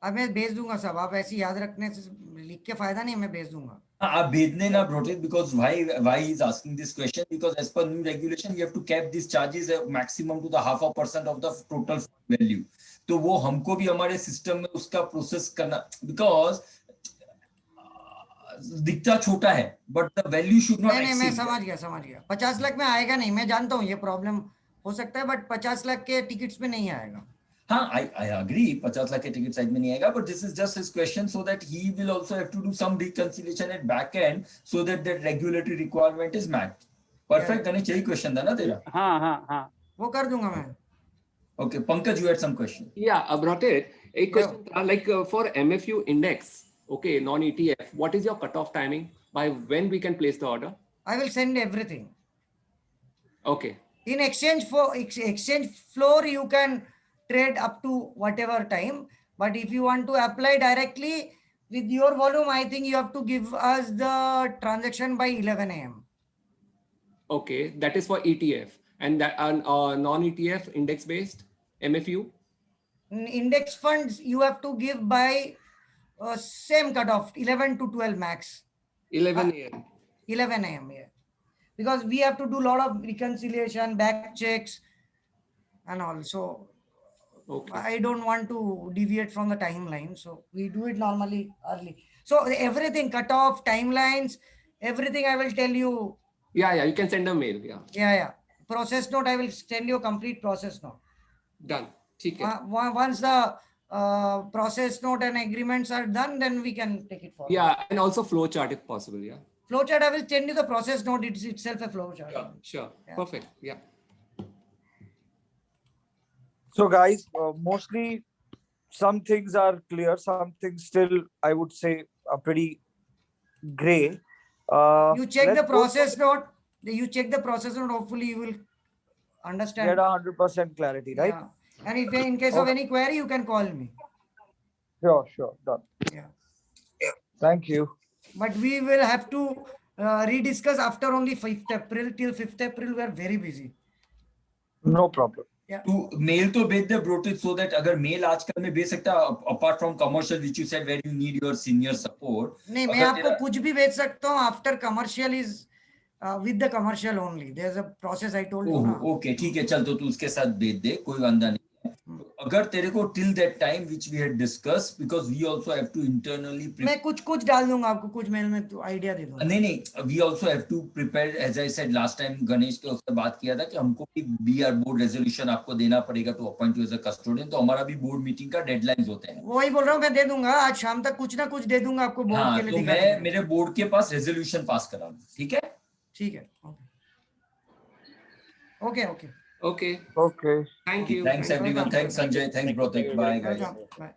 अब मैं भेज दूंगा सब, आप ऐसे याद रखने से लिख के फायदा नहीं, मैं भेज दूंगा। आप भेजने ना ब्रोटेड, because why he is asking this question, because as per new regulation you have to cap these charges maximum to the 0.5% of the total value. तो वो हमको भी हमारे सिस्टम में उसका प्रोसेस करना, बिकॉज दिखता छोटा है but the value should not exceed. मैं समझ गया 50 लाख में आएगा नहीं, मैं जानता हूँ ये प्रॉब्लम हो सकता है, बट 50 लाख के टिकट्स में नहीं आएगा। हाँ, I agree, 50 लाख के टिकट साइज में नहीं आएगा, but this is just his question so that he will also have to do some reconciliation at back end so that that regulatory requirement is met. Perfect, Ganesh, यही question था ना तेरा? हाँ वो कर दूंगा मैं। Okay, Pankaj, you had some question. Yeah, brought it. A question like for MFU index, okay, non-ETF, what is your cutoff timing? By when we can place the order? I will send everything. Okay. In exchange floor, you can trade up to whatever time. But if you want to apply directly with your volume, I think you have to give us the transaction by 11 a.m. Okay, that is for ETF. And that non-ETF index based MFU? Index funds, you have to give by same cutoff, 11 to 12 max. 11 a.m. 11 a.m. Yeah. Because we have to do a lot of reconciliation, back checks, and also Okay. I don't want to deviate from the timeline, so we do it normally early. So everything, cutoff, timelines, everything I will tell you. Yeah, you can send a mail. Yeah. Process note, I will send you a complete process note. Done. Once the process note and agreements are done, then we can take it forward. Yeah, and also flow chart if possible. Yeah. Flow chart, I will send you the process note. It's itself a flow chart. Sure. Yeah. Perfect. Yeah. So guys, mostly some things are clear, some things still I would say are pretty gray. You check the process note. You check the process note. Hopefully, you will understand. Get 100% clarity, right? Yeah. And if in case of any query, you can call me. Sure, done. Yeah. Thank you. But we will have to rediscuss after only 5th April. Till 5th April, we are very busy. No problem. Yeah. तू mail तो भेज दे ब्रोटिक so that अगर mail आजकल में भेज सकता apart from commercial which you said where you need your senior support नहीं, मैं आपको कुछ भी भेज सकता हूँ after commercial is with the commercial only, there is a process I told you ना। ओके ठीक है, चल तो तू उसके साथ भेज दे, कोई वांदा नहीं है। अगर तेरे को till that time which we had discuss because we also have to internally मैं कुछ डाल दूंगा आपको, कुछ मेल में तो आइडिया दे दूंगा। नहीं we also have to prepare as I said last time Ganesh के उससे बात किया था कि हमको भी बीआर बोर्ड रेजोल्यूशन आपको देना पड़ेगा to appoint you as a custodian, तो हमारा भी बोर्ड मीटिंग का डेडलाइंस होते हैं। वही बोल रहा हूँ, मैं दे दूंगा आज शाम तक, कुछ ना कुछ दे दूंगा आपको बोर्ड हाँ के लिए तो दिखा मैं दूंगा। मेरे बोर्ड के पास रेजोल्यूशन पास करा लूं, ठीक है? ठीक है, okay okay Okay. Okay. Thank you. Thanks everyone, thanks Sanjay, thanks Brotek, bye guys. Welcome, bye.